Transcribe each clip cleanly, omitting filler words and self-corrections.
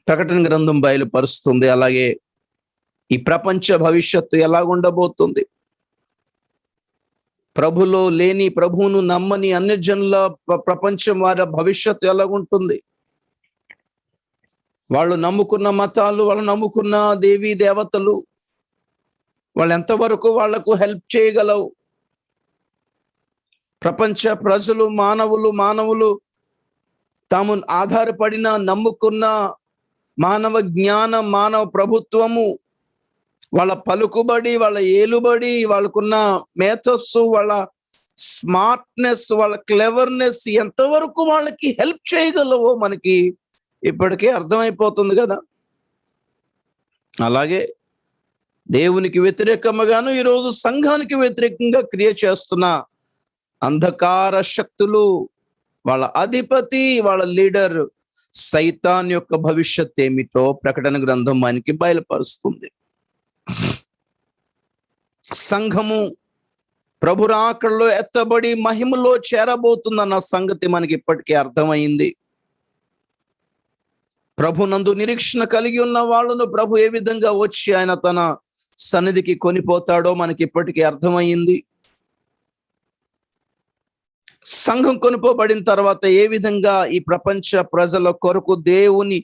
ప్రకటన గ్రంథం బయలుపరుస్తుంది. అలాగే ఈ ప్రపంచ భవిష్యత్తు ఎలా ఉండబోతుంది, ప్రభులో లేని, ప్రభువును నమ్మని అన్యజనుల ప్రపంచం వారి భవిష్యత్తు ఎలాగుంటుంది, వాళ్ళు నమ్ముకున్న మతాలు, వాళ్ళు నమ్ముకున్న దేవీ దేవతలు, వాళ్ళు ఎంతవరకు వాళ్లకు హెల్ప్ చేయగలవు, ప్రపంచ ప్రజలు, మానవులు తాము ఆధారపడిన, నమ్ముకున్న మానవ జ్ఞానం, మానవ ప్రభుత్వము, వాళ్ళ పలుకుబడి, వాళ్ళ ఏలుబడి, వాళ్ళకున్న మేధస్సు, వాళ్ళ స్మార్ట్నెస్, వాళ్ళ క్లెవర్నెస్ ఎంతవరకు వాళ్ళకి హెల్ప్ చేయగలవో మనకి ఇప్పటికే అర్థమైపోతుంది కదా. అలాగే దేవునికి వ్యతిరేకంగాను ఈరోజు సంఘానికి వ్యతిరేకంగా క్రియ చేస్తున్న అంధకార శక్తులు, వాళ్ళ అధిపతి, వాళ్ళ లీడర్ సైతాన్ యొక్క భవిష్యత్ ఏమిటో ప్రకటన గ్రంథం మనకి బయలుపరుస్తుంది. సంఘము ప్రభు రాకడలో ఎత్తబడి మహిమలో చేరబోతుందన్న సంగతి మనకి ఇప్పటికే అర్థమైంది. ప్రభునందు నిరీక్షణ కలిగి ఉన్న వాళ్ళను ప్రభు ఏ విధంగా వచ్చి ఆయన తన సన్నిధికి కొనిపోతాడో మనకి ఇప్పటికే అర్థమైంది. సంఘం కొనుపోబడిన తర్వాత ఏ విధంగా ఈ ప్రపంచ ప్రజల కొరకు దేవుని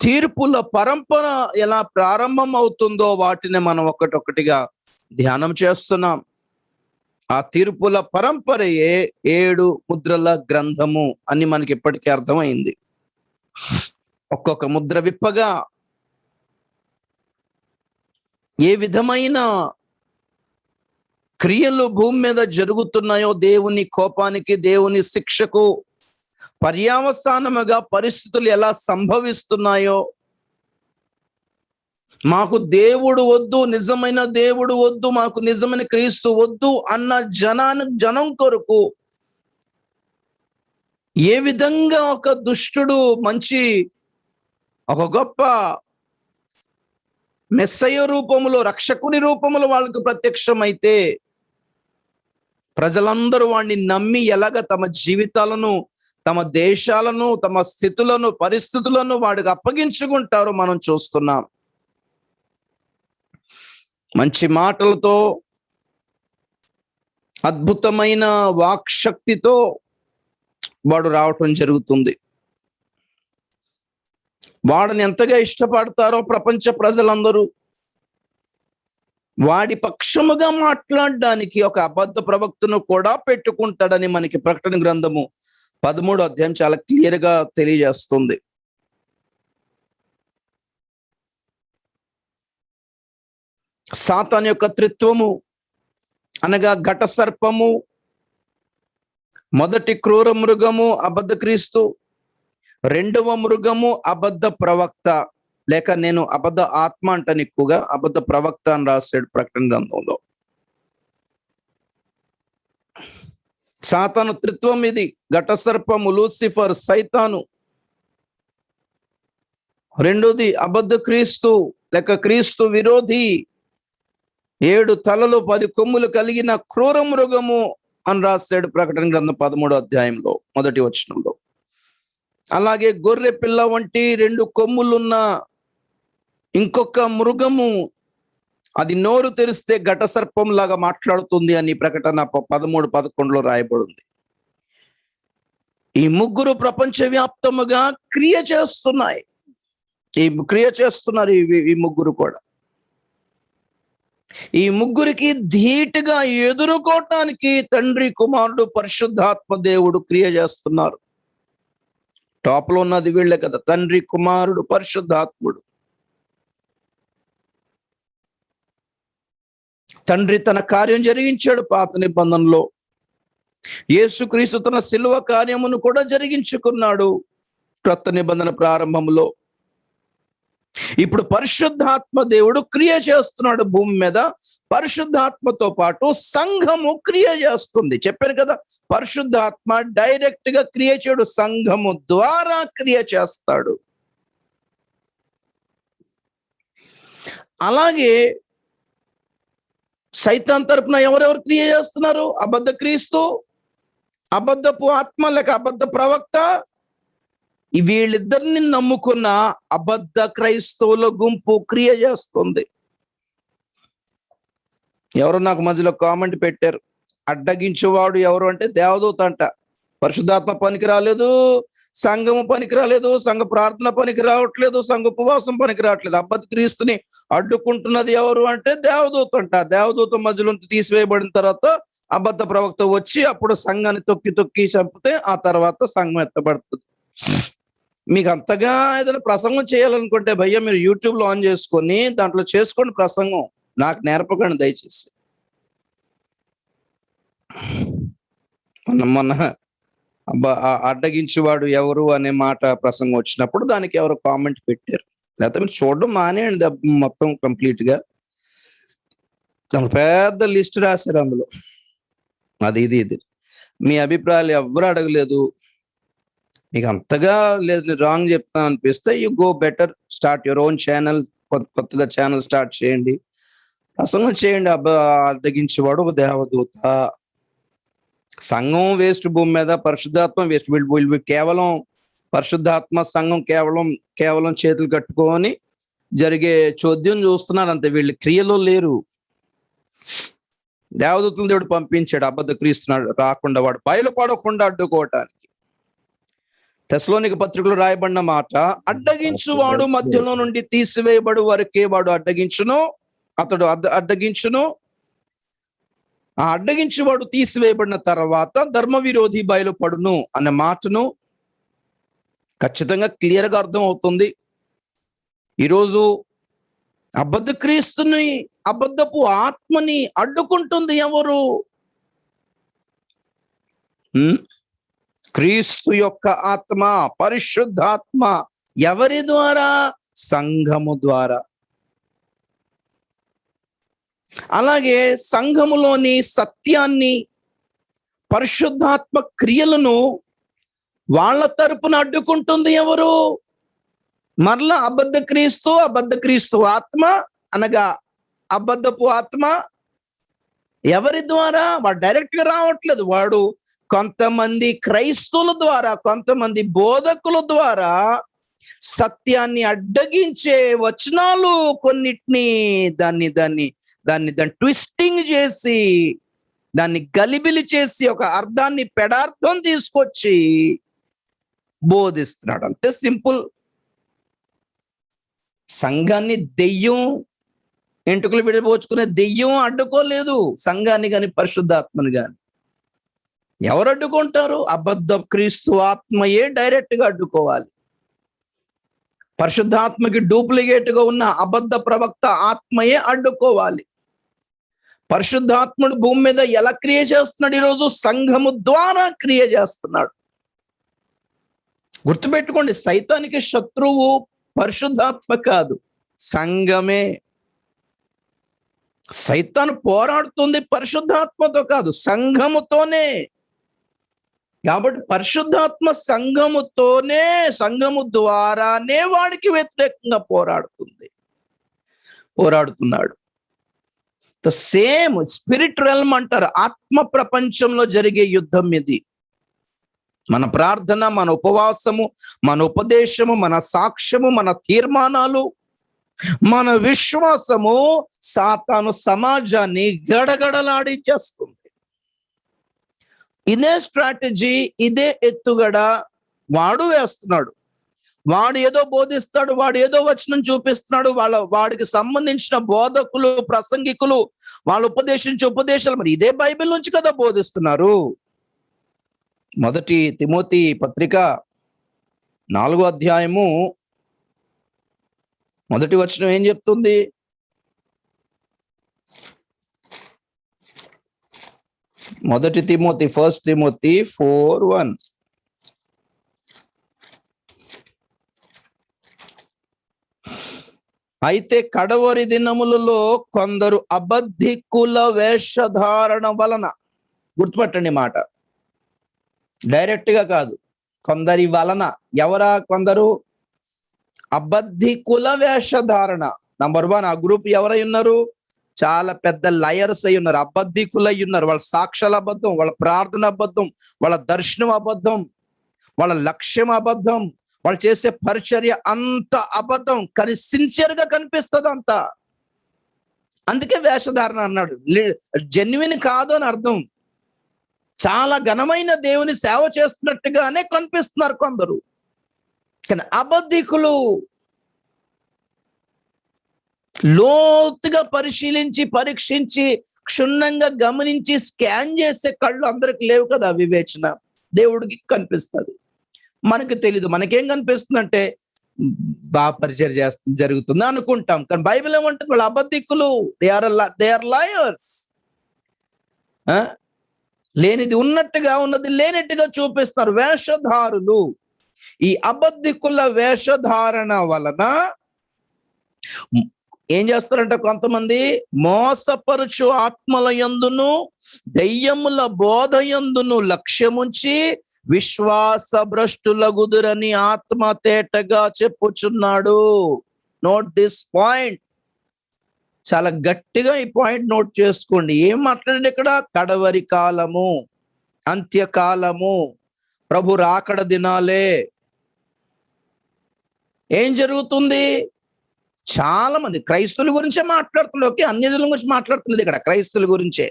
తీర్పుల పరంపర ఎలా ప్రారంభం అవుతుందో వాటిని మనం ఒక్కటొక్కటిగా ధ్యానం చేస్తున్నాం. ఆ తీర్పుల పరంపరయే 7 ముద్రల గ్రంథము అని మనకి ఇప్పటికే అర్థమైంది. ఒక్కొక్క ముద్ర విప్పగా ఏ విధమైన క్రియలు భూమి మీద జరుగుతున్నాయో, దేవుని కోపానికి, దేవుని శిక్షకు పర్యావసానముగా పరిస్థితులు ఎలా సంభవిస్తున్నాయో, మాకు దేవుడు వద్దు, నిజమైన దేవుడు వద్దు, మాకు నిజమైన క్రీస్తు వద్దు అన్న జనం కొరకు ఏ విధంగా ఒక దుష్టుడు ఒక గొప్ప మెస్సయ్య రూపములో, రక్షకుని రూపములో వాళ్ళకు ప్రత్యక్షమైతే ప్రజలందరూ వాడిని నమ్మి ఎలాగ తమ జీవితాలను, తమ దేశాలను, తమ స్థితులను, పరిస్థితులను వాడికి అప్పగించుకుంటారో మనం చూస్తున్నాం. మంచి మాటలతో, అద్భుతమైన వాక్శక్తితో వాడు రావటం జరుగుతుంది. వాడిని ఎంతగా ఇష్టపడతారో ప్రపంచ ప్రజలందరూ వాడి పక్షముగా మాట్లాడడానికి ఒక అబద్ధ ప్రవక్తను కూడా పెట్టుకుంటాడని మనకి ప్రకటన గ్రంథము 13వ అధ్యాయం చాలా క్లియర్ గా తెలియజేస్తుంది. సాతాను యొక్క త్రిత్వము అనగా ఘట సర్పము, మొదటి క్రూర మృగము అబద్ధ క్రీస్తు, రెండవ మృగము అబద్ధ ప్రవక్త, లేక నేను అబద్ధ ఆత్మ అంటాను, ఎక్కువగా అబద్ధ ప్రవక్త అని రాశాడు ప్రకటన గ్రంథంలో. సాతాను త్రిత్వం ఇది. ఘట సర్పము లూసిఫర్, సైతాను. రెండోది అబద్ధ క్రీస్తు లేక క్రీస్తు విరోధి, 7 తలలు 10 కొమ్ములు కలిగిన క్రూర మృగము అని రాశాడు ప్రకటన గ్రంథం 13వ అధ్యాయంలో 1వ వచనంలో. అలాగే గొర్రె పిల్ల వంటి 2 కొమ్ములున్న ఇంకొక మృగము, అది నోరు తెరిస్తే ఘట సర్పం లాగా మాట్లాడుతుంది అని ప్రకటన 13:11లో రాయబడింది. ఈ ముగ్గురు ప్రపంచవ్యాప్తముగా క్రియ చేస్తున్నారు. ఈ ముగ్గురు కూడా ఈ ముగ్గురికి ధీటుగా ఎదుర్కోవటానికి తండ్రి, కుమారుడు, పరిశుద్ధాత్మ దేవుడు క్రియ చేస్తున్నారు. టాప్ లో ఉన్నది వీళ్ళే కదా, తండ్రి, కుమారుడు, పరిశుద్ధాత్ముడు. తండ్రి తన కార్యం జరిగించాడు పాత నిబంధనలో. యేసుక్రీస్తు తన శిలువ కార్యమును కూడా జరిగించుకున్నాడు క్రొత్త నిబంధన ప్రారంభంలో. ఇప్పుడు పరిశుద్ధాత్మ దేవుడు క్రియ చేస్తున్నాడు భూమి మీద. పరిశుద్ధాత్మతో పాటు సంఘము క్రియ చేస్తుంది. చెప్పాను కదా, పరిశుద్ధాత్మ డైరెక్ట్ గా క్రియ చేయడు, సంఘము ద్వారా క్రియ చేస్తాడు. అలాగే సైతాన్ తరపున ఎవరెవరు క్రియ చేస్తున్నారు? అబద్ధ క్రీస్తు, అబద్ధపు ఆత్మ లేక అబద్ధ ప్రవక్త, వీళ్ళిద్దరిని నమ్ముకున్న అబద్ధ క్రైస్తవుల గుంపు క్రియ చేస్తుంది. ఎవరు నాకు మధ్యలో కామెంట్ పెట్టారు, అడ్డగించేవాడు ఎవరు అంటే దేవదూత అంట. పరిశుద్ధాత్మ పనికి రాలేదు, సంఘము పనికి రాలేదు, సంఘ ప్రార్థన పనికి రావట్లేదు, సంఘ ఉపవాసం పనికి రావట్లేదు. అబద్ధ క్రీస్తుని అడ్డుకుంటున్నది ఎవరు అంటే దేవదూత అంట. దేవదూత మధ్యలో తీసివేయబడిన తర్వాత అబద్ధ ప్రవక్త వచ్చి అప్పుడు సంఘాన్ని తొక్కి తొక్కి చంపితే ఆ తర్వాత సంఘం ఎత్తబడుతుంది. మీకు అంతగా ఏదైనా ప్రసంగం చేయాలనుకుంటే భయ్య మీరు యూట్యూబ్లో ఆన్ చేసుకొని దాంట్లో చేసుకోండి ప్రసంగం, నాకు నేర్పకండి దయచేసి. మొన్న అడ్డగించేవాడు ఎవరు అనే మాట ప్రసంగం వచ్చినప్పుడు దానికి ఎవరు కామెంట్ పెట్టారు. లేకపోతే మీరు చూడడం మానేయండి మొత్తం కంప్లీట్ గా. పెద్ద లిస్ట్ రాశారు అందులో, అది ఇది మీ అభిప్రాయాలు ఎవరు అడగలేదు. మీకు అంతగా లేదు రాంగ్ చెప్తాను అనిపిస్తే you go better start your own channel, కొత్తగా ఛానల్ స్టార్ట్ చేయండి, ప్రసంగం చేయండి. అడ్డగించేవాడు ఒక దేవదూత. సంఘం వేస్ట్ భూమి మీద, పరిశుద్ధాత్మ వేస్ట్. వీళ్ళు కేవలం పరిశుద్ధాత్మ సంఘం కేవలం చేతులు కట్టుకొని జరిగే చోద్యం చూస్తున్నారు అంతే, వీళ్ళు క్రియలో లేరు. దేవదూతలు దేవుడు పంపించాడు అబద్ధ క్రీస్తునాడు రాకుండా, వాడు బయలుపడకుండా అడ్డుకోవటానికి. తెస్సలోనిక పత్రికలో రాయబడిన మాట, అడ్డగించువాడు మధ్యలో నుండి తీసివేయబడు వరకే వాడు అతడు అడ్డగించును. ఆ అడ్డగించువాడు తీసివేయబడిన తర్వాత ధర్మ విరోధి బయలుపడును అనే మాటను ఖచ్చితంగా క్లియర్గా అర్థం అవుతుంది. ఈరోజు అబద్ధ క్రీస్తుని, అబద్ధపు ఆత్మని అడ్డుకుంటుంది ఎవరు? క్రీస్తు యొక్క ఆత్మ, పరిశుద్ధాత్మ. ఎవరి ద్వారా? సంఘము ద్వారా. అలాగే సంఘములోని సత్యాన్ని, పరిశుద్ధాత్మ క్రియలను వాళ్ళ తరపున అడ్డుకుంటుంది ఎవరు? మరలా అబద్ధ క్రీస్తు ఆత్మ అనగా అబద్ధపు ఆత్మ. ఎవరి ద్వారా? వాడు డైరెక్ట్ గా రావట్లేదు, వాడు కొంతమంది క్రైస్తవుల ద్వారా, కొంతమంది బోధకుల ద్వారా సత్యాన్ని అడ్డగించే వచనాలు కొన్నిటిని దాన్ని ట్విస్టింగ్ చేసి, దాన్ని గలిబిలి చేసి, ఒక అర్థాన్ని పెడార్థం తీసుకొచ్చి బోధిస్తున్నాడు. అంతే సింపుల్. సంఘాన్ని దెయ్యం, ఎంటుకలు విడిపోచుకునే దెయ్యం అడ్డుకోలేదు సంఘాన్ని కానీ పరిశుద్ధాత్మని కానీ. ఎవరు అడ్డుకుంటారు? అబద్ధ క్రీస్తు ఆత్మయే డైరెక్ట్ గా అడ్డుకోవాలి. పరిశుద్ధాత్మకి డూప్లికేట్ గా ఉన్న అబద్ధ ప్రవక్త ఆత్మయే అడ్డుకోవాలి. పరిశుద్ధాత్ముడు భూమి మీద ఎలా క్రియ చేస్తున్నాడు? ఈరోజు సంఘము ద్వారా క్రియ చేస్తున్నాడు. గుర్తుపెట్టుకోండి, సైతానికి శత్రువు పరిశుద్ధాత్మ కాదు, సంఘమే. సైతాను పోరాడుతుంది పరిశుద్ధాత్మతో కాదు, సంఘముతోనే. కాబట్టి పరిశుద్ధాత్మ సంఘము ద్వారానే వాడికి వ్యతిరేకంగా పోరాడుతున్నాడు. ద సేమ్ స్పిరిట్ రెల్మ్ అంటారు, ఆత్మ ప్రపంచంలో జరిగే యుద్ధం ఇది. మన ప్రార్థన, మన ఉపవాసము, మన ఉపదేశము, మన సాక్ష్యము, మన తీర్మానాలు, మన విశ్వాసము సాతాను సమాజాన్ని గడగడలాడించేస్తుంది. ఇదే స్ట్రాటజీ, ఇదే ఎత్తుగడ వాడు వేస్తున్నాడు. వాడు ఏదో బోధిస్తాడు, వాడు ఏదో వచనం చూపిస్తున్నాడు, వాడికి సంబంధించిన బోధకులు, ప్రసంగికులు వాళ్ళు ఉపదేశించే ఉపదేశాలు మరి ఇదే బైబిల్ నుంచి కదా బోధిస్తున్నారు. 1 తిమోతి పత్రిక 4వ అధ్యాయము 1వ వచనం ఏం చెప్తుంది? First Timothy 4:1. అయితే కడవరి దినములలో కొందరు అబద్ధికుల వేషధారణ వలన, గుర్తుపట్టండి మాట, డైరెక్ట్ గా కాదు, కొందరి వలన. ఎవరా కొందరు? అబద్ధికుల వేషధారణ. నంబర్ 1 ఆ గ్రూప్ ఎవరై ఉన్నారు? చాలా పెద్ద లయర్స్ అయి ఉన్నారు, అబద్ధికులు అయి ఉన్నారు. వాళ్ళ సాక్ష్యాల అబద్ధం, వాళ్ళ ప్రార్థన అబద్ధం, వాళ్ళ దర్శనం అబద్ధం, వాళ్ళ లక్ష్యం అబద్ధం, వాళ్ళు చేసే పరిచర్య అంత అబద్ధం, కానీ సిన్సియర్ గా కనిపిస్తుంది అంతా. అందుకే వేషధారణ అన్నాడు. జెన్యున్ కాదు అని అర్థం. చాలా ఘనమైన దేవుని సేవ చేస్తున్నట్టుగానే కనిపిస్తున్నారు కొందరు, కానీ అబద్ధికులు. లోతుగా పరిశీలించి, పరీక్షించి, క్షుణ్ణంగా గమనించి, స్కాన్ చేసే కళ్ళు అందరికి లేవు కదా. వివేచన దేవుడికి కనిపిస్తుంది, మనకు తెలీదు. మనకేం కనిపిస్తుందంటే బాగా పరిచయం జరుగుతుంది అనుకుంటాం, కానీ బైబిల్ ఏమంటుంది? వాళ్ళు అబద్ధికులు. They are liars. లేనిది ఉన్నట్టుగా, ఉన్నది లేనట్టుగా చూపిస్తారు. వేషధారులు. ఈ అబద్ధికుల వేషధారణ వలన ఏం చేస్తారంటే కొంతమంది మోసపరుచు ఆత్మల యందును దెయ్యముల బోధ యందును లక్ష్యముంచి విశ్వాస భ్రష్టులగుదురని ఆత్మ తేటగా చెప్పుచున్నాడు. Note this point. చాలా గట్టిగా ఈ పాయింట్ నోట్ చేసుకోండి. ఏం మాట్లాడండి ఇక్కడ? కడవరి కాలము, అంత్యకాలము, ప్రభు రాకడ దినాలే. ఏం జరుగుతుంది? చాలా మంది క్రైస్తవుల గురించే మాట్లాడుతున్నారు. ఓకే, అన్యజనుల గురించి మాట్లాడుతుంది ఇక్కడ, క్రైస్తవుల గురించే.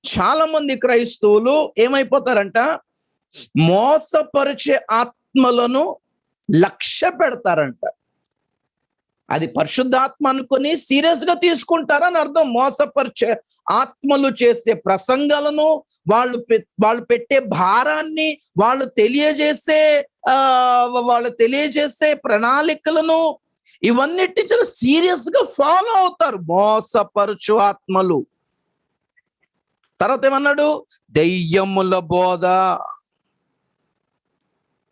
చాలా మంది క్రైస్తవులు ఏమైపోతారంట? మోసపరిచే ఆత్మలను లక్ష్య పెడతారంట. అది పరిశుద్ధాత్మ అనుకొని సీరియస్ గా తీసుకుంటారని అర్థం. మోసపరిచే ఆత్మలు చేసే ప్రసంగాలను, వాళ్ళు పెట్టే భారాన్ని, వాళ్ళు తెలియజేసే ప్రణాళికలను, ఇవన్నిటి చాలా సీరియస్ గా ఫాలో అవుతారు మోసపరుచు ఆత్మలు. తర్వాత ఏమన్నాడు? దెయ్యముల బోధ.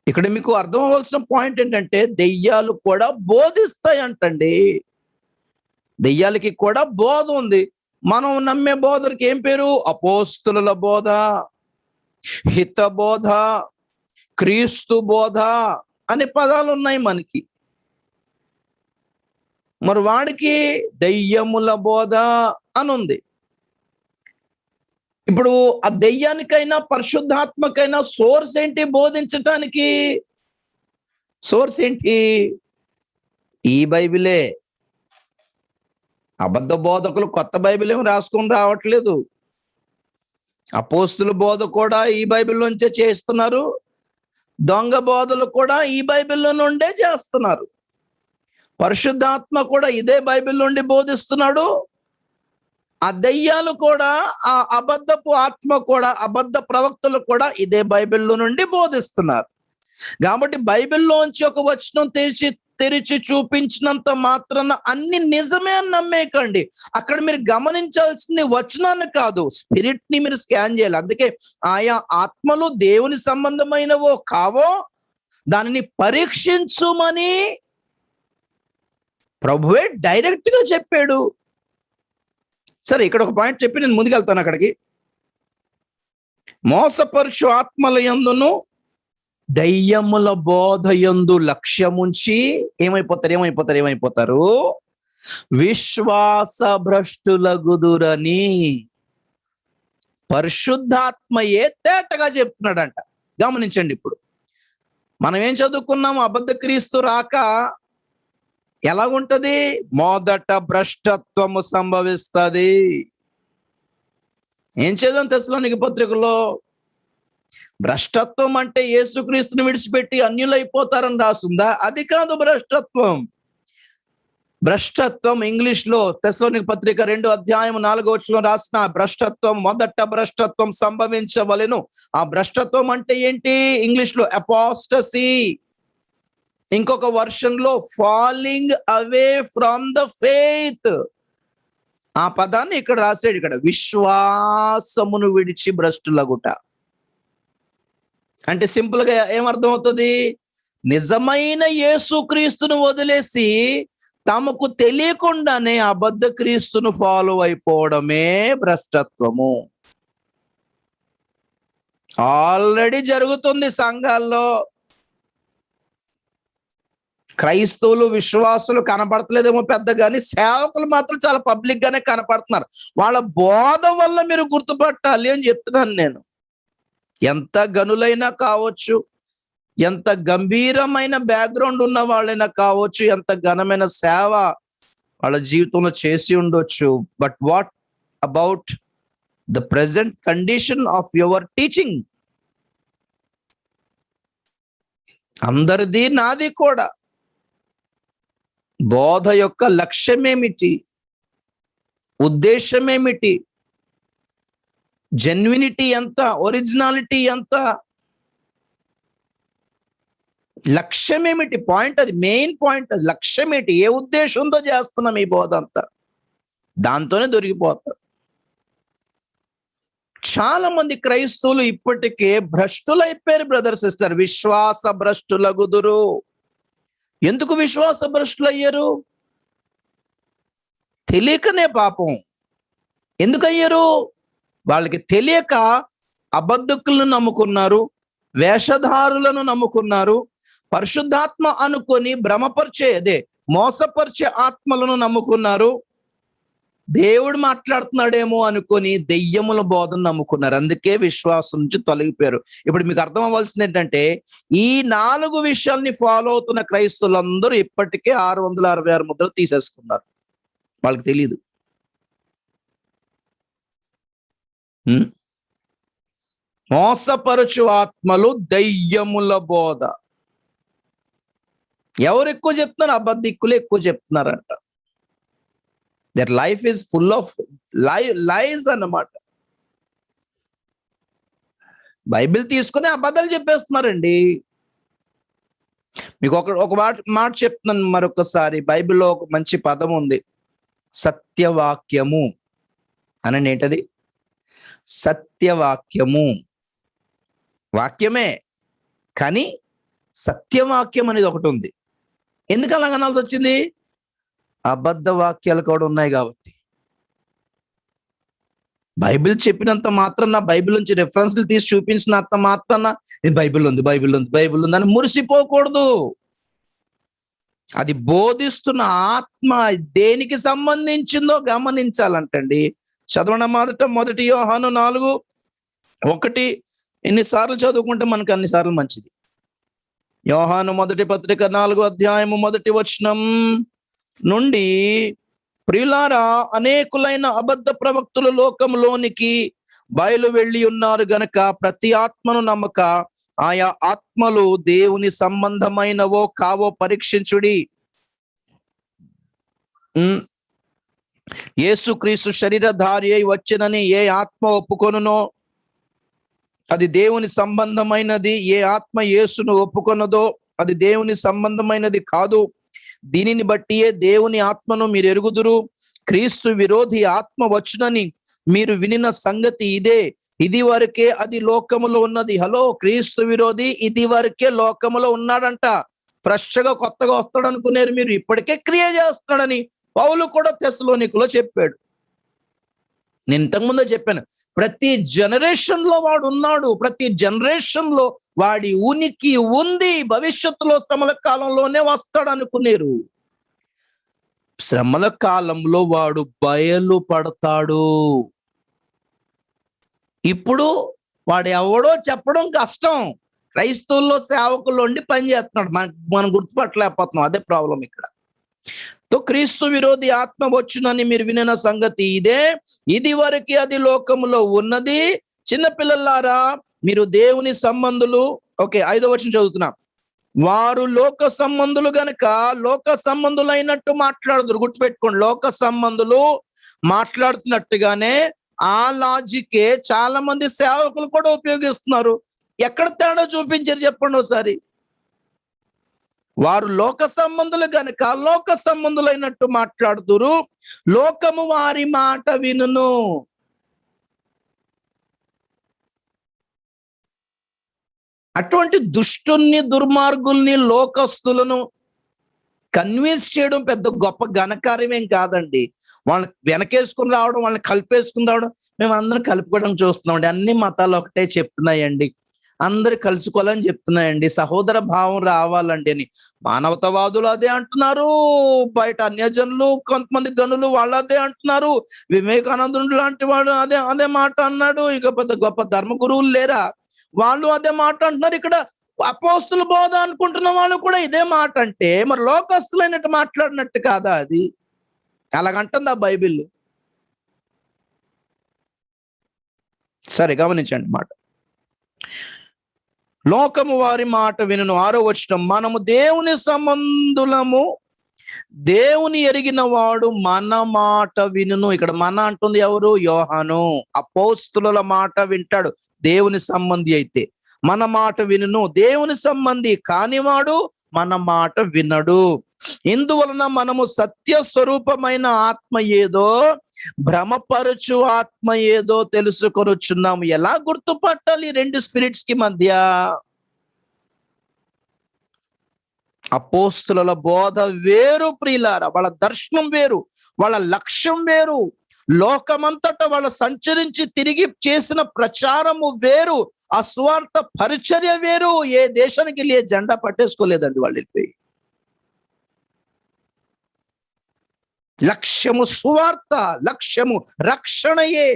ఇక్కడ మీకు అర్థం అవ్వాల్సిన పాయింట్ ఏంటంటే, దెయ్యాలు కూడా బోధిస్తాయి అంటండి. దెయ్యాలకి కూడా బోధ ఉంది. మనం నమ్మే బోధకి ఏం పేరు? అపోస్తుల బోధ, హిత బోధ, క్రీస్తు బోధ అనే పదాలు ఉన్నాయి మనకి. మరి వాడికి దెయ్యముల బోధ అని ఉంది. ఇప్పుడు ఆ దెయ్యానికైనా పరిశుద్ధాత్మకైనా సోర్స్ ఏంటి? బోధించటానికి సోర్స్ ఏంటి? ఈ బైబిలే. అబద్ధ బోధకులు కొత్త బైబిల్ ఏమి రాసుకొని రావట్లేదు. అపోస్తుల బోధ కూడా ఈ బైబిల్లోంచే చేస్తున్నారు. దొంగ బోధలు కూడా ఈ బైబిల్లో నుండే చేస్తున్నారు. పరిశుద్ధాత్మ కూడా ఇదే బైబిల్ నుండి బోధిస్తున్నాడు. ఆ దెయ్యాలు కూడా, ఆ అబద్ధపు ఆత్మ కూడా, అబద్ధ ప్రవక్తలు కూడా ఇదే బైబిల్లో నుండి బోధిస్తున్నారు. కాబట్టి బైబిల్లోంచి ఒక వచనం తెరిచి చూపించినంత మాత్రాన అన్ని నిజమే అని నమ్మేకండి. అక్కడ మీరు గమనించాల్సింది వచనాన్ని కాదు, స్పిరిట్ ని మీరు స్కాన్ చేయాలి. అందుకే ఆయా ఆత్మలు దేవుని సంబంధమైనవో కావో దానిని పరీక్షించుమని ప్రభువే డైరెక్ట్ గా చెప్పాడు. సరే, ఇక్కడ ఒక పాయింట్ చెప్పి నేను ముందుకెళ్తాను అక్కడికి. మోసపరుచు ఆత్మల యందును దయ్యముల బోధ యందు లక్ష్యముంచి ఏమైపోతారు? విశ్వాస భ్రష్టులగుదురని పరిశుద్ధాత్మయే తేటగా చెప్తున్నాడంట. గమనించండి. ఇప్పుడు మనం ఏం చదువుకున్నాము? అబద్ధ క్రీస్తు రాక ఎలాగుంటది? మొదట భ్రష్టత్వము సంభవిస్తుంది. ఏం చేద్దాం? తెస్సలోనికీ పత్రికలో భ్రష్టత్వం అంటే యేసుక్రీస్తుని విడిచిపెట్టి అన్యులైపోతారని రాసుందా? అది కాదు భ్రష్టత్వం. భ్రష్టత్వం ఇంగ్లీష్ లో తెస్సలోనికీ పత్రిక 2:4 రాసిన భ్రష్టత్వం, మొదట భ్రష్టత్వం సంభవించవలెను. ఆ భ్రష్టత్వం అంటే ఏంటి? ఇంగ్లీష్ లో అపాస్టసీ. ఇంకొక వర్షన్ లో falling away from the faith. ఆ పదాన్ని ఇక్కడ రాసాడు. ఇక్కడ విశ్వాసమును విడిచి భ్రష్టులగుట అంటే సింపుల్ గా ఏమర్థం అవుతుంది? నిజమైన యేసుక్రీస్తును వదిలేసి తమకు తెలియకుండానే అబద్ధ క్రీస్తును ఫాలో అయిపోవడమే భ్రష్టత్వము. ఆల్రెడీ జరుగుతుంది సంఘాల్లో. క్రైస్తవులు, విశ్వాసులు కనపడతలేదేమో పెద్దగాని, సేవకులు మాత్రం చాలా పబ్లిక్ గానే కనపడుతున్నారు. వాళ్ళ బోధ వల్ల మీరు గుర్తుపట్టాలి అని చెప్తున్నాను నేను. ఎంత గనులైనా కావచ్చు, ఎంత గంభీరమైన బ్యాక్గ్రౌండ్ ఉన్న వాళ్ళైనా కావచ్చు, ఎంత ఘనమైన సేవ వాళ్ళ జీవితంలో చేసి ఉండొచ్చు. But what about the present condition of your teaching? అందరిది నాది కూడా. బోధ యొక్క లక్ష్యమేమిటి? ఉద్దేశమేమిటి? జెన్యునిటీ ఎంత? ఒరిజినాలిటీ ఎంత? లక్ష్యం ఏమిటి? పాయింట్ అది, మెయిన్ పాయింట్ అది. లక్ష్యం ఏంటి? ఏ ఉద్దేశంతో చేస్తున్నాం ఈ బోధ అంతా? దాంతోనే దొరికిపోతారు. చాలా మంది క్రైస్తవులు ఇప్పటికే భ్రష్టులైపోయారు బ్రదర్ సిస్టర్. విశ్వాస భ్రష్టులగుదురు. ఎందుకు విశ్వాస భ్రష్టులు అయ్యారు? తెలియకనే పాపం. ఎందుకు అయ్యారు? వాళ్ళకి తెలియక అబద్ధకులను నమ్ముకున్నారు, వేషధారులను నమ్ముకున్నారు, పరిశుద్ధాత్మ అనుకొని మోసపరిచే ఆత్మలను నమ్ముకున్నారు, దేవుడు మాట్లాడుతున్నాడేమో అనుకొని దెయ్యముల బోధన నమ్ముకున్నారు. అందుకే విశ్వాసం నుంచి తొలగిపోయారు. ఇప్పుడు మీకు అర్థం అవ్వాల్సింది ఏంటంటే, ఈ 4 విషయాల్ని ఫాలో అవుతున్న క్రైస్తవులందరూ ఇప్పటికే 666 ముద్రలు తీసేసుకున్నారు. వాళ్ళకి తెలియదు. మోసపరచు ఆత్మలు, దయ్యముల బోధ. ఎవరు ఎక్కువ చెప్తున్నారు? అబద్ధికులు ఎక్కువ చెప్తున్నారంట. Their life is full of lies అన్నమాట. బైబిల్ తీసుకుని అబద్ధాలు చెప్పేస్తున్నారండి. మీకు ఒక మాట చెప్తున్నాను మరొకసారి. బైబిల్లో ఒక మంచి పదం ఉంది, సత్యవాక్యము అని. ఏంటది? సత్యవాక్యము. వాక్యమే, కానీ సత్యవాక్యం అనేది ఒకటి ఉంది. ఎందుకు అలా అనాల్సి వచ్చింది? అబద్ధ వాక్యాలు కూడా ఉన్నాయి కాబట్టి. బైబిల్ చెప్పినంత మాత్రాన, బైబిల్ నుంచి రెఫరెన్స్లు తీసి చూపించినంత మాత్రాన బైబిల్ ఉంది అని మురిసిపోకూడదు. అది బోధిస్తున్న ఆత్మ దేనికి సంబంధించిందో గమనించాలంటండి. చదవడం మొదటి యోహాను 4:1. ఎన్నిసార్లు చదువుకుంటే మనకు అన్నిసార్లు మంచిది. యోహాను మొదటి పత్రిక 4వ అధ్యాయము 1వ వచనం నుండి, ప్రియులారా, అనేకులైన అబద్ధ ప్రవక్తుల లోకంలోనికి బయలు వెళ్ళి ఉన్నారు గనక ప్రతి ఆత్మను నమ్మక ఆయా ఆత్మలు దేవుని సంబంధమైనవో కావో పరీక్షించుడి. యేసుక్రీస్తు శరీరధారి అయి వచ్చెనని ఏ ఆత్మ ఒప్పుకొనునో అది దేవుని సంబంధమైనది. ఏ ఆత్మ యేసును ఒప్పుకొన్నదో అది దేవుని సంబంధమైనది కాదు. దీనిని బట్టియే దేవుని ఆత్మను మీరు ఎరుగుదురు. క్రీస్తు విరోధి ఆత్మ వచ్చునని మీరు వినిన సంగతి ఇదే. ఇది వరకే అది లోకములో ఉన్నది. హలో, క్రీస్తు విరోధి ఇది వరకే లోకములో ఉన్నాడంట. ఫ్రెష్ గా కొత్తగా వస్తాడు అనుకునేరు మీరు, ఇప్పటికే క్రియ చేస్తాడని పౌలు కూడా తెస్సలోనికులో చెప్పాడు. నేను ఇంతకుముందే చెప్పాను, ప్రతి జనరేషన్ లో వాడు ఉన్నాడు. ప్రతి జనరేషన్ లో వాడి ఉనికి ఉంది. భవిష్యత్తులో శ్రమల కాలంలోనే వస్తాడు అనుకునేరు. శ్రమల కాలంలో వాడు బయలుపడతాడు. ఇప్పుడు వాడు ఎవడో చెప్పడం కష్టం. క్రైస్తవుల్లో సేవకుల్లో ఉండి పని చేస్తున్నాడు. మనం గుర్తుపట్టలేకపోతున్నాం. అదే ప్రాబ్లం ఇక్కడ. క్రీస్తు విరోధి ఆత్మ వచ్చునని మీరు వినిన సంగతి ఇదే. ఇది వరకు అది లోకములో ఉన్నది. చిన్నపిల్లలారా, మీరు దేవుని సంబంధులు. ఓకే, 5వ వచనం చదువుతున్నా. వారు లోక సంబంధులు గనక లోక సంబంధులైనట్టు మాట్లాడుదురు. గుర్తుపెట్టుకోండి, లోక సంబంధులు మాట్లాడుతున్నట్టుగానే ఆ లాజికే చాలా మంది సేవకులు కూడా ఉపయోగిస్తున్నారు. ఎక్కడ తేడా చూపించారు చెప్పండి ఒకసారి. వారు లోక సంబంధులు గనక లోక సంబంధులైనట్టు మాట్లాడుదురు. లోకము వారి మాట వినును. అటువంటి దుష్టుల్ని, దుర్మార్గుల్ని, లోకస్తులను కన్విన్స్ చేయడం పెద్ద గొప్ప ఘనకార్యమేం కాదండి. వాళ్ళని వెనకేసుకుని రావడం, వాళ్ళని కలిపేసుకుని రావడం. మేము అందరం కలుపుకోవడం చూస్తున్నామండి. అన్ని మతాలు ఒకటే చెప్తున్నాయండి, అందరు కలుసుకోవాలని చెప్తున్నాయండి, సహోదర భావం రావాలండి అని. మానవతావాదులు అదే అంటున్నారు, బయట అన్యజనులు కొంతమంది గనులు వాళ్ళు అదే అంటున్నారు. వివేకానందుడు లాంటి వాడు అదే మాట అన్నాడు. ఇక పెద్ద గొప్ప ధర్మ గురువులు లేరా, వాళ్ళు అదే మాట అంటున్నారు. ఇక్కడ అపోస్తుల బోధ అనుకుంటున్న వాళ్ళు కూడా ఇదే మాట అంటే మరి లోకస్తులైనట్టు మాట్లాడినట్టు కాదా అది? అలాగంటుంది ఆ బైబిల్. సరే గమనించండి మాట. లోకము వారి మాట వినును. 6వ వచనం, మనము దేవుని సంబంధులము, దేవుని ఎరిగిన వాడు మన మాట వినును. ఇక్కడ మన అంటుంది ఎవరు? యోహాను. అపోస్తుల మాట వింటాడు దేవుని సంబంధి అయితే. మన మాట వినును. దేవుని సంబంధి కానివాడు మన మాట వినడు. ఇందువలన మనము సత్య స్వరూపమైన ఆత్మ ఏదో, భ్రమపరచు ఆత్మ ఏదో తెలుసుకొనుచున్నాము. ఎలా గుర్తుపట్టాలి రెండు స్పిరిట్స్ కి మధ్య? అపోస్తుల బోధ వేరు ప్రియులారా, వాళ్ళ దర్శనం వేరు, వాళ్ళ లక్ష్యం వేరు, లోకమంతటా వాళ్ళు సంచరించి తిరిగి చేసిన ప్రచారము వేరు, ఆ స్వార్థ పరిచర్య వేరు. ఏ దేశానికి వెళ్ళి జెండా పట్టేసుకోలేదండి వాళ్ళు వెళ్ళిపోయి. లక్ష్యము సువార్త, లక్ష్యము రక్షణయే,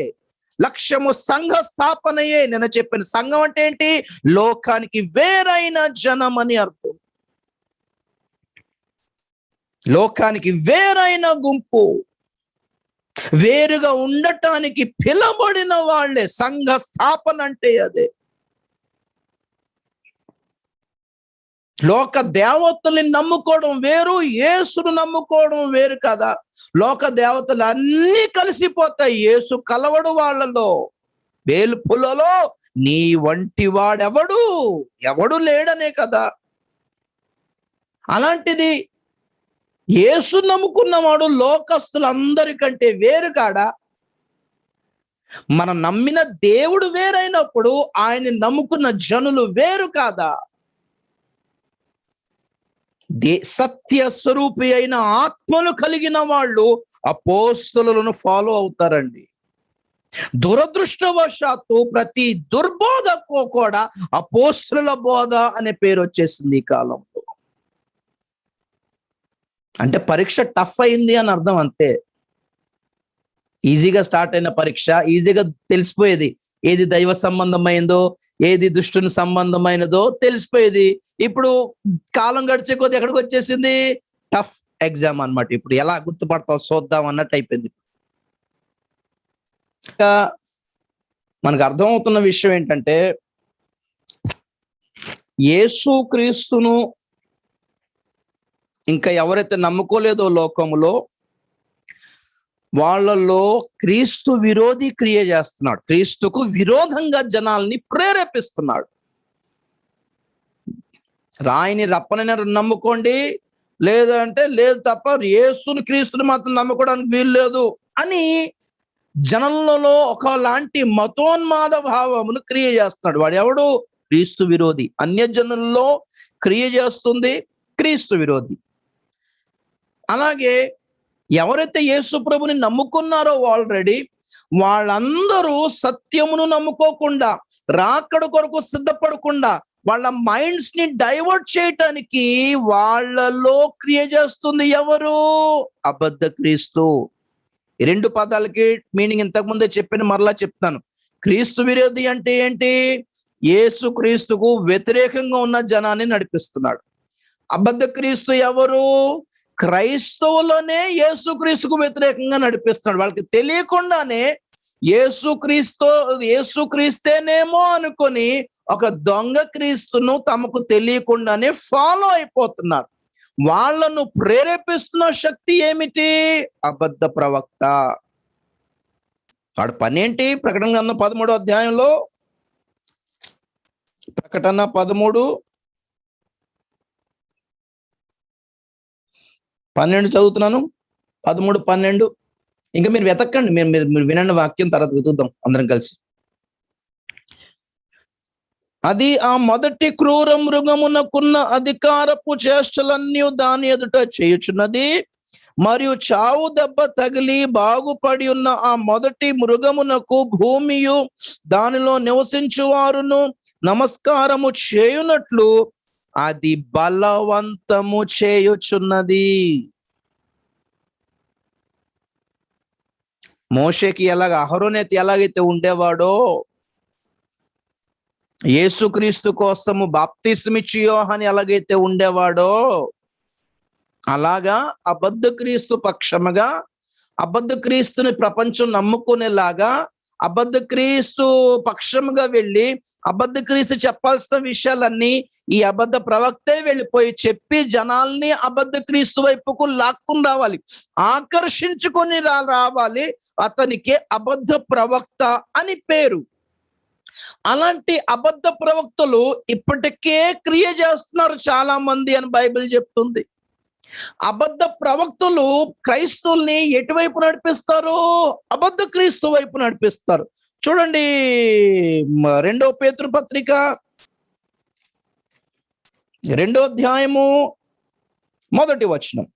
లక్ష్యము సంఘ స్థాపనయే. నేను చెప్పిన సంఘం అంటే ఏంటి? లోకానికి వేరైన జనం అని అర్థం. లోకానికి వేరైన గుంపు, వేరుగా ఉండటానికి పిలబడిన వాళ్ళే. సంఘ స్థాపన అంటే అదే. లోక దేవతల్ని నమ్ముకోవడం వేరు, యేసును నమ్ముకోవడం వేరు కదా. లోక దేవతలు అన్నీ కలిసిపోతాయి, యేసు కలవడు వాళ్ళలో. వేల్పులలో నీ వంటి వాడెవడు? ఎవడు లేడనే కదా. అలాంటిది యేసు నమ్ముకున్నవాడు లోకస్తులందరికంటే వేరు కాడా? మనం నమ్మిన దేవుడు వేరైనప్పుడు ఆయన నమ్ముకున్న జనులు వేరు కాదా? సత్య స్వరూపి అయిన ఆత్మను కలిగిన వాళ్ళు అపోస్తులను ఫాలో అవుతారండి. దురదృష్టవశాత్తు ప్రతి దుర్బోధకు కూడా అపోస్తుల బోధ అనే పేరు వచ్చేసింది ఈ కాలంలో. అంటే పరీక్ష టఫ్ అయింది అని అర్థం, అంతే. ఈజీగా స్టార్ట్ అయిన పరీక్ష ఈజీగా తెలిసిపోయేది, ఏది దైవ సంబంధమైందో ఏది దుష్టుని సంబంధమైనదో తెలిసిపోయేది. ఇప్పుడు కాలం గడిచే కొద్ది ఎక్కడికి వచ్చేసింది? టఫ్ ఎగ్జామ్ అన్నమాట. ఇప్పుడు ఎలా గుర్తుపడతావు చూద్దాం అన్నట్టు అయిపోయింది. ఇంకా మనకు అర్థమవుతున్న విషయం ఏంటంటే, యేసు క్రీస్తును ఇంకా ఎవరైతే నమ్ముకోలేదో లోకములో, వాళ్ళలో క్రీస్తు విరోధి క్రియ చేస్తున్నాడు. క్రీస్తుకు విరోధంగా జనాల్ని ప్రేరేపిస్తున్నాడు. రాయిని రప్పనైనా నమ్ముకోండి, లేదంటే లేదు తప్ప యేసుని క్రీస్తుని మాత్రం నమ్ముకోవడానికి వీలు లేదు అని జనంలో ఒకలాంటి మతోన్మాద భావమును క్రియ చేస్తున్నాడు. వాడు ఎవడు? క్రీస్తు విరోధి. అన్యజనుల్లో క్రియ చేస్తుంది క్రీస్తు విరోధి. అలాగే ఎవరైతే యేసు ప్రభుని నమ్ముకున్నారో ఆల్రెడీ, వాళ్ళందరూ సత్యమును నమ్ముకోకుండా, రాకడ కొరకు సిద్ధపడకుండా, వాళ్ళ మైండ్స్ ని డైవర్ట్ చేయటానికి వాళ్ళలో క్రియ చేస్తుంది ఎవరు? అబద్ధ క్రీస్తు. ఈ రెండు పదాలకి మీనింగ్ ఇంతకు ముందే చెప్పిన మరలా చెప్తాను. క్రీస్తు విరోధి అంటే ఏంటి? యేసు క్రీస్తుకు వ్యతిరేకంగా ఉన్న జనాన్ని నడిపిస్తున్నాడు. అబద్ధ క్రీస్తు ఎవరు? క్రైస్తవులనే యేసుక్రీస్తుకు వ్యతిరేకంగా నడిపిస్తున్నాడు. వాళ్ళకి తెలియకుండానే యేసుక్రీస్తేనేమో అనుకొని ఒక దొంగ క్రీస్తును తమకు తెలియకుండానే ఫాలో అయిపోతున్నారు. వాళ్ళను ప్రేరేపిస్తున్న శక్తి ఏమిటి? అబద్ధ ప్రవక్త. వాడు పని ఏంటి? ప్రకటన గ్రంథం 13వ అధ్యాయంలో, ప్రకటన 13:12 చదువుతున్నాను. 13:12. ఇంకా మీరు వెతకండి, మీరు వినండి వాక్యం, తర్వాత వెతుకుదాం అందరం కలిసి. అది ఆ మొదటి క్రూర మృగమునకున్న అధికారపు చేష్టలన్నీ దాని ఎదుట చేయుచున్నది, మరియు చావు దెబ్బ తగిలి బాగుపడి ఉన్న ఆ మొదటి మృగమునకు భూమియు దానిలో నివసించువారును నమస్కారము చేయునట్లు అది బలవంతము చేయుచున్నది. మోషేకి అహరోనైతే ఎలాగైతే ఉండేవాడో, యేసుక్రీస్తు కోసము బాప్తిస్మిచ్చి యోహాను ఎలాగైతే ఉండేవాడో అలాగా అబద్ధ క్రీస్తు పక్షముగా అబద్ధ క్రీస్తుని ప్రపంచం నమ్ముకునేలాగా అబద్ధ క్రీస్తు పక్షముగా వెళ్ళి అబద్ధ క్రీస్తు చెప్పాల్సిన విషయాలన్నీ ఈ అబద్ధ ప్రవక్తే వెళ్ళిపోయి చెప్పి జనాల్ని అబద్ధ క్రీస్తు వైపుకు లాక్కుని రావాలి, ఆకర్షించుకొని రావాలి. అతనికి అబద్ధ ప్రవక్త అని పేరు. అలాంటి అబద్ధ ప్రవక్తలు ఇప్పటికే క్రియ చేస్తున్నారు చాలా మంది అని బైబిల్ చెప్తుంది. అబద్ధ ప్రవక్తలు క్రైస్తవుల్ని ఎటువైపు నడిపిస్తారు? అబద్ధ క్రీస్తు వైపు నడిపిస్తారు. చూడండి 2 పేతురు పత్రిక 2వ అధ్యాయము 1వ వచనం.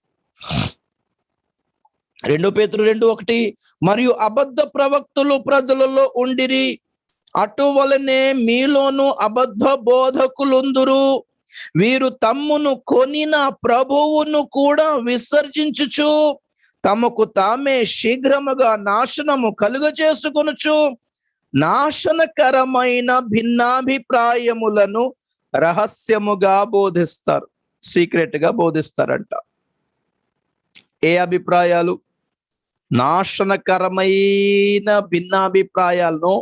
2 పేతురు 2:1 మరియు అబద్ధ ప్రవక్తలు ప్రజలలో ఉండిరి, అటువలనే మీలోను అబద్ధ బోధకులుందురు. వీరు తమ్మును కొనిన ప్రభువును కూడా విసర్జించుచు తమకు తామే శీఘ్రముగా నాశనము కలుగ చేసుకొనుచు నాశనకరమైన భిన్నాభిప్రాయములను రహస్యముగా బోధిస్తారు. సీక్రెట్ గా బోధిస్తారంట. ఏ అభిప్రాయాలు? నాశనకరమైన భిన్నాభిప్రాయాలను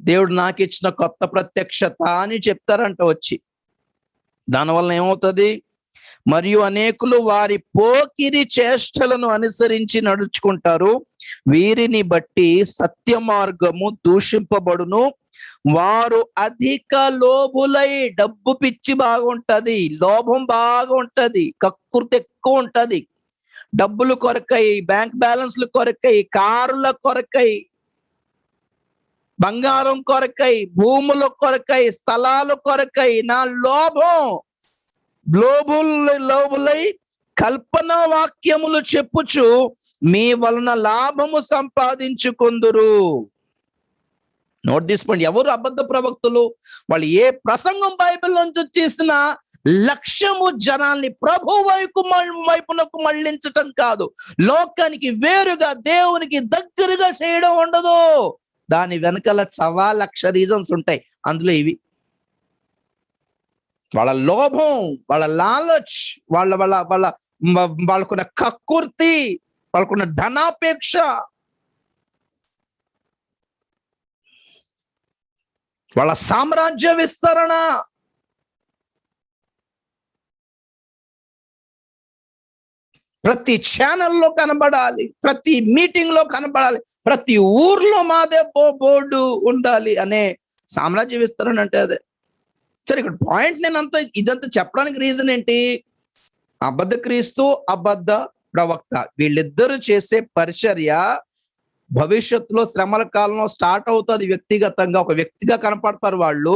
దేవుడు నాకు ఇచ్చిన కొత్త ప్రత్యక్షత అని చెప్తారంట వచ్చి. దానివల్ల ఏమవుతుంది? మరియు అనేకులు వారి పోకిరి చేష్టలను అనుసరించి నడుచుకుంటారు, వీరిని బట్టి సత్య మార్గము దూషింపబడును. వారు అధిక లోభులై, డబ్బు పిచ్చి బాగుంటది, లోభం బాగుంటది, కక్కుర్తి ఎక్కువ ఉంటది. డబ్బులు కొరకై, బ్యాంక్ బ్యాలెన్స్లు కొరకై, కారుల కొరకై, బంగారం కొరకై, భూముల కొరకై, స్థలాల కొరకై నా లోబులై కల్పన వాక్యములు చెప్పుచు మీ వలన లాభము సంపాదించుకొందురు. నోట్ తీసుకోండి. ఎవరు అబద్ధ ప్రవక్తలు? వాళ్ళు ఏ ప్రసంగం బైబిల్ నుంచి చేసిన లక్ష్యము జనాల్ని ప్రభు వైపునకు మళ్ళించటం కాదు, లోకానికి వేరుగా దేవునికి దగ్గరగా చేయడం ఉండదు. దాని వెనకాల 1,00,000 రీజన్స్ ఉంటాయి. అందులో ఇవి వాళ్ళ లోభం, వాళ్ళ లాలచ్, వాళ్ళకున్న కక్కుర్తి, వాళ్ళకున్న ధనాపేక్ష, వాళ్ళ సామ్రాజ్య విస్తరణ. ప్రతి ఛానల్లో కనబడాలి, ప్రతి మీటింగ్ లో కనబడాలి, ప్రతి ఊర్లో మాదే బోర్డు ఉండాలి అనే సామ్రాజ్య విస్తరణ అంటే అదే. సరే, ఇక్కడ పాయింట్ ఇదంతా చెప్పడానికి రీజన్ ఏంటి? అబద్ధ క్రీస్తు, అబద్ధ ప్రవక్త వీళ్ళిద్దరూ చేసే పరిచర్య భవిష్యత్తులో శ్రమల కాలంలో స్టార్ట్ అవుతుంది. వ్యక్తిగతంగా ఒక వ్యక్తిగా కనపడతారు వాళ్ళు.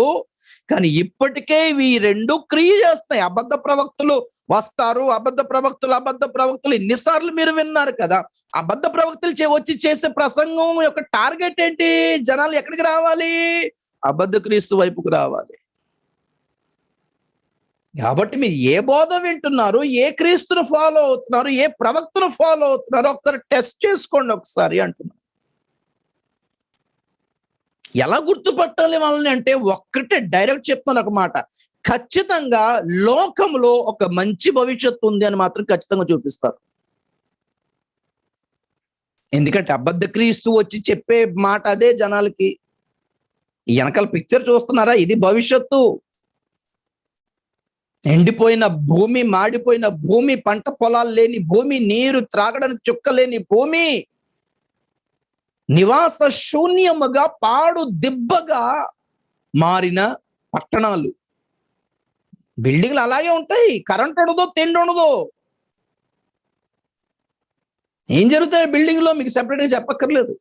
కానీ ఇప్పటికే ఇవి రెండు క్రియ చేస్తాయి. అబద్ధ ప్రవక్తలు వస్తారు, అబద్ధ ప్రవక్తలు ఎన్నిసార్లు మీరు విన్నారు కదా. అబద్ధ ప్రవక్తలు వచ్చి చేసే ప్రసంగం యొక్క టార్గెట్ ఏంటి? జనాలు ఎక్కడికి రావాలి? అబద్ధ క్రీస్తు వైపుకు రావాలి. కాబట్టి మీరు ఏ బోధ వింటున్నారు, ఏ క్రీస్తును ఫాలో అవుతున్నారు, ఏ ప్రవక్తను ఫాలో అవుతున్నారు, ఒకసారి టెస్ట్ చేసుకోండి ఒకసారి అంటున్నారు. ఎలా గుర్తుపట్టాలి వాళ్ళని అంటే ఒక్కటే డైరెక్ట్ చెప్తాను ఒక మాట, ఖచ్చితంగా లోకంలో ఒక మంచి భవిష్యత్తు ఉంది అని మాత్రం ఖచ్చితంగా చూపిస్తారు. ఎందుకంటే అబద్ధ క్రీస్తు వచ్చి చెప్పే మాట అదే జనాలకి. వెనకాల పిక్చర్ చూస్తున్నారా? ఇది భవిష్యత్తు. ఎండిపోయిన భూమి, మాడిపోయిన భూమి, పంట పొలాలు లేని భూమి, నీరు త్రాగడానికి చుక్కలేని భూమి, నివాస శూన్యముగా పాడు దిబ్బగా మారిన పట్టణాలు. బిల్డింగ్లు అలాగే ఉంటాయి, కరెంట్ ఉండదు, తిండి ఉండదు. ఏం జరుగుతాయి బిల్డింగ్ లో మీకు సెపరేట్ గా చెప్పక్కర్లేదు.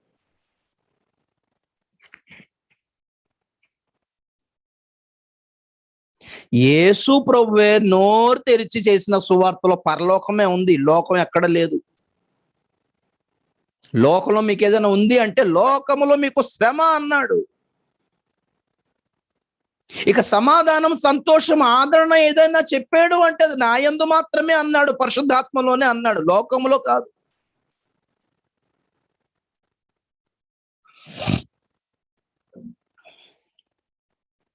యేసు ప్రభువే నోరు తెరిచి చేసిన సువార్తలో పరలోకమే ఉంది, లోకం ఎక్కడ లేదు. లోకంలో మీకు ఏదైనా ఉంది అంటే లోకములో మీకు శ్రమ అన్నాడు. ఇక సమాధానం, సంతోషం, ఆదరణ ఏదైనా చెప్పాడు అంటే అది నా యందు మాత్రమే అన్నాడు, పరిశుద్ధాత్మలోనే అన్నాడు, లోకములో కాదు.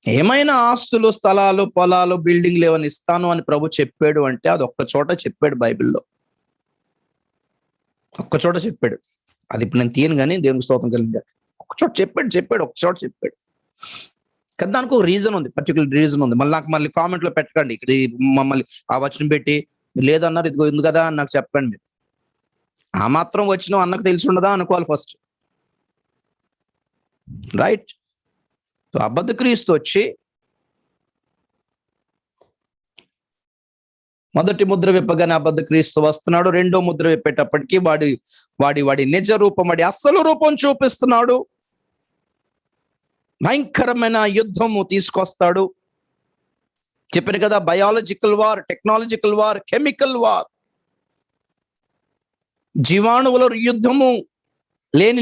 ఏమైనా ఆస్తులు, స్థలాలు, పొలాలు, బిల్డింగ్లు ఏమైనా ఇస్తాను అని ప్రభు చెప్పాడు అంటే అది ఒక్క చోట చెప్పాడు బైబిల్లో. ఒక్క చోట చెప్పాడు. అది ఇప్పుడు నేను తీయను కానీ దేవునికి స్తోత్రం కలిగాక ఒక్క చోట చెప్పాడు ఒక్క చోట చెప్పాడు. కానీ దానికి ఒక రీజన్ ఉంది, పర్టికులర్ రీజన్ ఉంది. మళ్ళీ కామెంట్ లో పెట్టకండి, ఇక్కడ మమ్మల్ని ఆ వచనం పెట్టి లేదన్నారు ఇదిగో ఉంది కదా అని నాకు చెప్పండి. ఆ మాత్రం వచ్చిన అన్నకు తెలిసి ఉండదా అనుకోవాలి ఫస్ట్, రైట్? అబద్ధ క్రీస్తు వచ్చి మొదటి ముద్ర విప్పగానే అబద్ధ క్రీస్తు వస్తున్నాడు. రెండో ముద్ర విప్పేటప్పటికీ వాడి నిజ రూపం, వాడి అసలు రూపం చూపిస్తున్నాడు. భయంకరమైన యుద్ధము తీసుకొస్తాడు. చెప్పాను కదా, biological war, technological war, chemical war, జీవాణువుల యుద్ధము,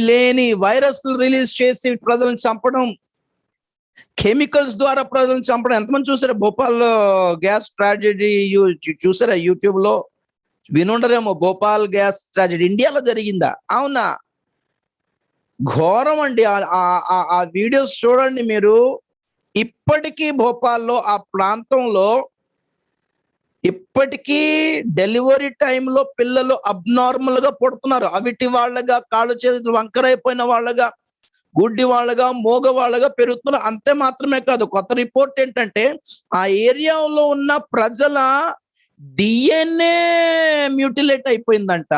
లేని వైరస్లు రిలీజ్ చేసి ప్రజలను చంపడం, కెమికల్స్ ద్వారా ప్రజలను చంపడం. ఎంతమంది చూసారా భోపాల్ గ్యాస్ ట్రాజెడీ? చూసారా యూట్యూబ్ లో? వినుండరేమో, భోపాల్ గ్యాస్ ట్రాజెడీ ఇండియాలో జరిగిందా? అవునా? ఘోరం అండి. ఆ వీడియోస్ చూడండి మీరు. ఇప్పటికీ భోపాల్లో ఆ ప్రాంతంలో ఇప్పటికీ డెలివరీ టైంలో పిల్లలు అబ్నార్మల్ గా పుడుతున్నారు. అవిటి వాళ్ళగా, కాళ్ళు చేతులు వంకరైపోయిన వాళ్ళగా, గుడ్డి వాళ్ళగా, మోగ వాళ్ళగా పెరుగుతున్నారు. అంతే మాత్రమే కాదు, కొత్త రిపోర్ట్ ఏంటంటే ఆ ఏరియాలో ఉన్న ప్రజల డిఎన్ఏ మ్యూటిలేట్ అయిపోయిందంట.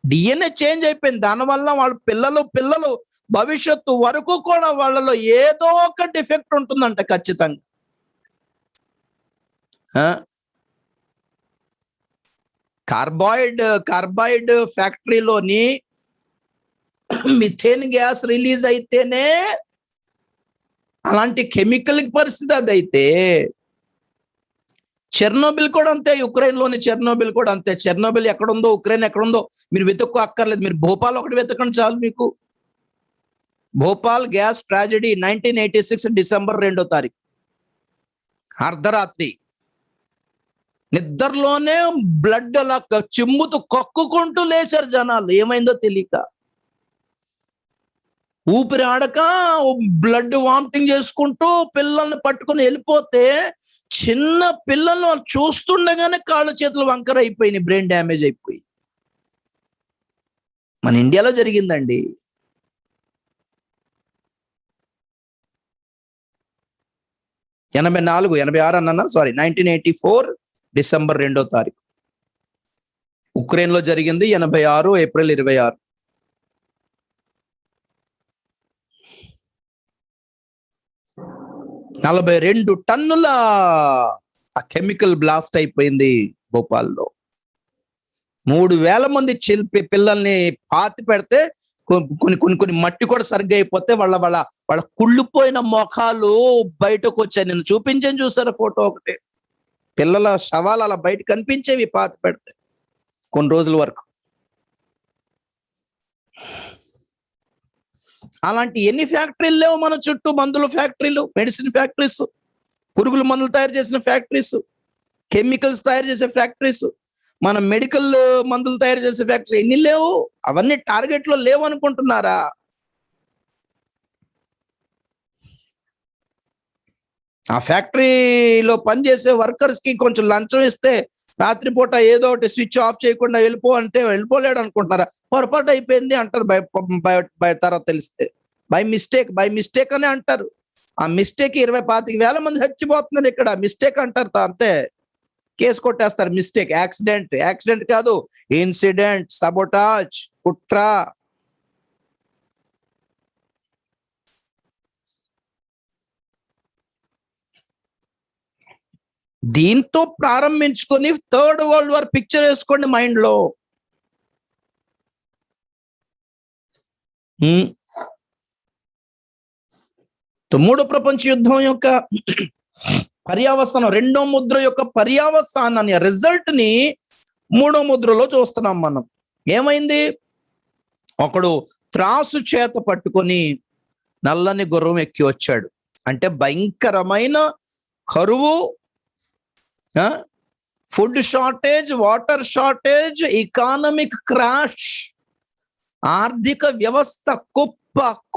డిఎన్ఏ చేంజ్ అయిపోయింది. దానివల్ల వాళ్ళ పిల్లలు భవిష్యత్తు వరకు కూడా వాళ్ళలో ఏదో ఒక డిఫెక్ట్ ఉంటుందంట ఖచ్చితంగా. కార్బైడ్ ఫ్యాక్టరీలోని మిథేన్ గ్యాస్ రిలీజ్ అయితేనే అలాంటి కెమికల్ పరిస్థితి. అదైతే చెర్నోబిల్ కూడా అంతే, యుక్రెయిన్ లోని చెర్నోబిల్ కూడా అంతే. చెర్నోబిల్ ఎక్కడుందో, ఉక్రెయిన్ ఎక్కడుందో మీరు వెతుక్కో అక్కర్లేదు. మీరు భోపాల్ ఒకటి వెతకండి చాలు మీకు. భోపాల్ గ్యాస్ ట్రాజెడీ 1986 డిసెంబర్ 2వ తారీఖు అర్ధరాత్రి. నిద్రలోనే బ్లడ్ అలా చిమ్ముతూ కక్కుకుంటూ లేచారు జనాలు, ఏమైందో తెలియక. ఊపిరి ఆడక బ్లడ్ వామిటింగ్ చేసుకుంటూ పిల్లల్ని పట్టుకుని వెళ్ళిపోతే, చిన్న పిల్లలు చూస్తుండగానే కాళ్ళు చేతులు వంకర అయిపోయినాయి, బ్రెయిన్ డ్యామేజ్ అయిపోయి. మన ఇండియాలో జరిగిందండి. ఎనభై ఆరు అన్నా, సారీ 1984 డిసెంబర్ 2వ తారీఖు ఉక్రెయిన్ లో జరిగింది. 86 ఏప్రిల్ 26. $42 టన్నుల ఆ కెమికల్ బ్లాస్ట్ అయిపోయింది భోపాల్లో. 3,000 మంది పిల్లల్ని పాతి పెడితే కొన్ని మట్టి కూడా సరిగ్గా అయిపోతే వాళ్ళ కుళ్ళిపోయిన మొఖాలు బయటకు వచ్చాయి. నేను చూపించాను, చూసారా ఫోటో ఒకటి? పిల్లల శవాలు అలా బయట కనిపించేవి పాతి పెడితే కొన్ని రోజుల వరకు. అలాంటి ఎన్ని ఫ్యాక్టరీలు లేవు మన చుట్టూ? మందుల ఫ్యాక్టరీలు, మెడిసిన్ ఫ్యాక్టరీస్, పురుగుల మందులు తయారు చేసిన ఫ్యాక్టరీస్, కెమికల్స్ తయారు చేసే ఫ్యాక్టరీస్, మన మెడికల్ మందులు తయారు చేసే ఫ్యాక్టరీస్ ఎన్ని లేవు? అవన్నీ టార్గెట్ లో లేవు అనుకుంటున్నారా? ఆ ఫ్యాక్టరీలో పనిచేసే వర్కర్స్ కి కొంచెం లంచం ఇస్తే రాత్రిపూట ఏదో ఒకటి స్విచ్ ఆఫ్ చేయకుండా వెళ్ళిపో అంటే వెళ్ళిపోలేడు అనుకుంటున్నారా? పొరపాటు అయిపోయింది అంటారు తర్వాత తెలిస్తే. బై మిస్టేక్ అని అంటారు. ఆ మిస్టేక్ 20-25 మంది చచ్చిపోతున్నారు ఇక్కడ. మిస్టేక్ అంటారు, అంతే కేసు కొట్టేస్తారు. మిస్టేక్, యాక్సిడెంట్ కాదు, ఇన్సిడెంట్, సబోటాజ్, కుట్ర. దీంతో ప్రారంభించుకొని థర్డ్ వరల్డ్ వార్ పిక్చర్ వేసుకోండి మైండ్ లో. మూడో ప్రపంచ యుద్ధం యొక్క పర్యావసానం, రెండో ముద్ర యొక్క పర్యావసానాన్ని, రిజల్ట్ ని మూడో ముద్రలో చూస్తున్నాం మనం. ఏమైంది? ఒకడు త్రాసు చేత పట్టుకొని నల్లని గుర్రం ఎక్కి వచ్చాడు. అంటే భయంకరమైన కరువు, food shortage, water shortage, economic crash, ఆర్థిక వ్యవస్థ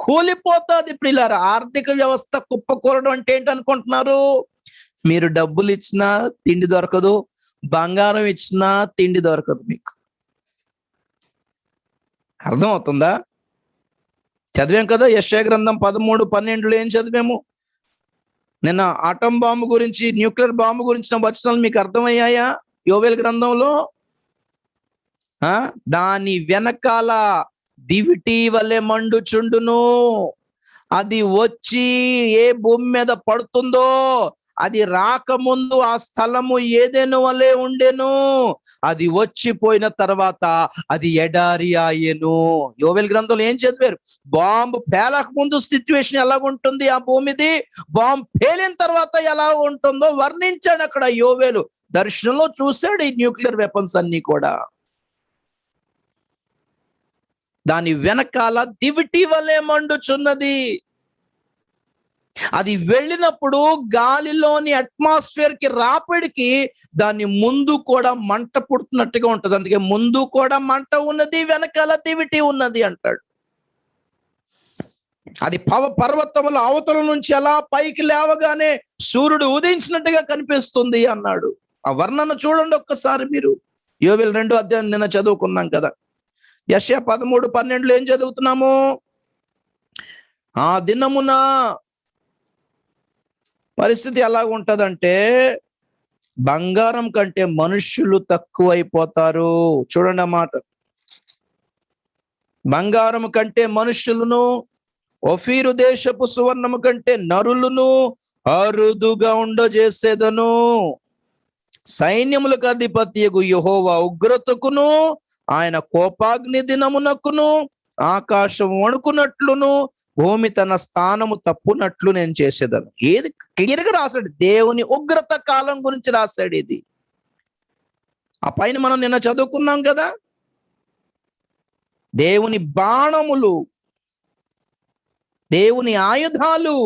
కూలిపోతుంది ప్రియులారా. ఆర్థిక వ్యవస్థ కుప్పకూలడం అంటే ఏంటనుకుంటున్నారు? మీరు డబ్బులు ఇచ్చినా తిండి దొరకదు, బంగారం ఇచ్చినా తిండి దొరకదు. మీకు అర్థం అవుతుందా? చదివాం కదా యెషయా గ్రంథం 13:12 ఏం చదివాము నిన్న? ఆటం బాంబు గురించి, న్యూక్లియర్ బాంబు గురించిన వచనాలు మీకు అర్థమయ్యాయా? యోవేల్ గ్రంథంలో దాని వెనకాల దివిటి వలె మండుచుండును, అది వచ్చి ఏ భూమి మీద పడుతుందో అది రాకముందు ఆ స్థలము ఏదెను వలె ఉండెను, అది వచ్చిపోయిన తర్వాత అది ఎడారి ఆయెను. యోవేల్ గ్రంథంలో ఏం చదివారు? బాంబు పేలక ముందు సిచ్యువేషన్ ఎలా ఉంటుంది ఆ భూమిది, బాంబు పేలిన తర్వాత ఎలా ఉంటుందో వర్ణించాడు అక్కడ యోవేలు. దర్శనంలో చూశాడు ఈ న్యూక్లియర్ వెపన్స్ అన్ని కూడా. దాని వెనకాల దివిటి వలె మండుచున్నది. అది వెళ్ళినప్పుడు గాలిలోని అట్మాస్ఫియర్ కి రాపిడికి దాని ముందు కూడా మంట పుడుతున్నట్టుగా ఉంటది. అందుకే ముందు కూడా మంట ఉన్నది, వెనకాల దివిటి ఉన్నది అంటాడు. అది పర్వతముల అవతల నుంచి అలా పైకి లేవగానే సూర్యుడు ఉదయించినట్టుగా కనిపిస్తుంది అన్నాడు. ఆ వర్ణన చూడండి ఒక్కసారి మీరు. యోవేలు 2వ అధ్యాయం నిన్న చదువుకున్నాం కదా. యెషయా 13:12 ఏం చదువుతున్నాము? ఆ దినమున పరిస్థితి ఎలా ఉంటదంటే బంగారం కంటే మనుష్యులు తక్కువైపోతారు. చూడండి ఆ మాట. బంగారం కంటే మనుష్యులను, ఓఫీరు దేశపు సువర్ణము కంటే నరులను అరుదుగా ఉండజేసేదను. సైన్యములకు అధిపతియగు యెహోవా ఉగ్రతకును ఆయన కోపాగ్ని దినమునకును ఆకాశం వణుకున్నట్లును భూమి తన స్థానము తప్పునట్లు నేను చేసేదను. ఏది క్లియర్ గా రాశాడు? దేవుని ఉగ్రత కాలం గురించి రాశాడు ఇది. ఆ పైన మనం నిన్న చదువుకున్నాం కదా, దేవుని బాణములు, దేవుని ఆయుధాలు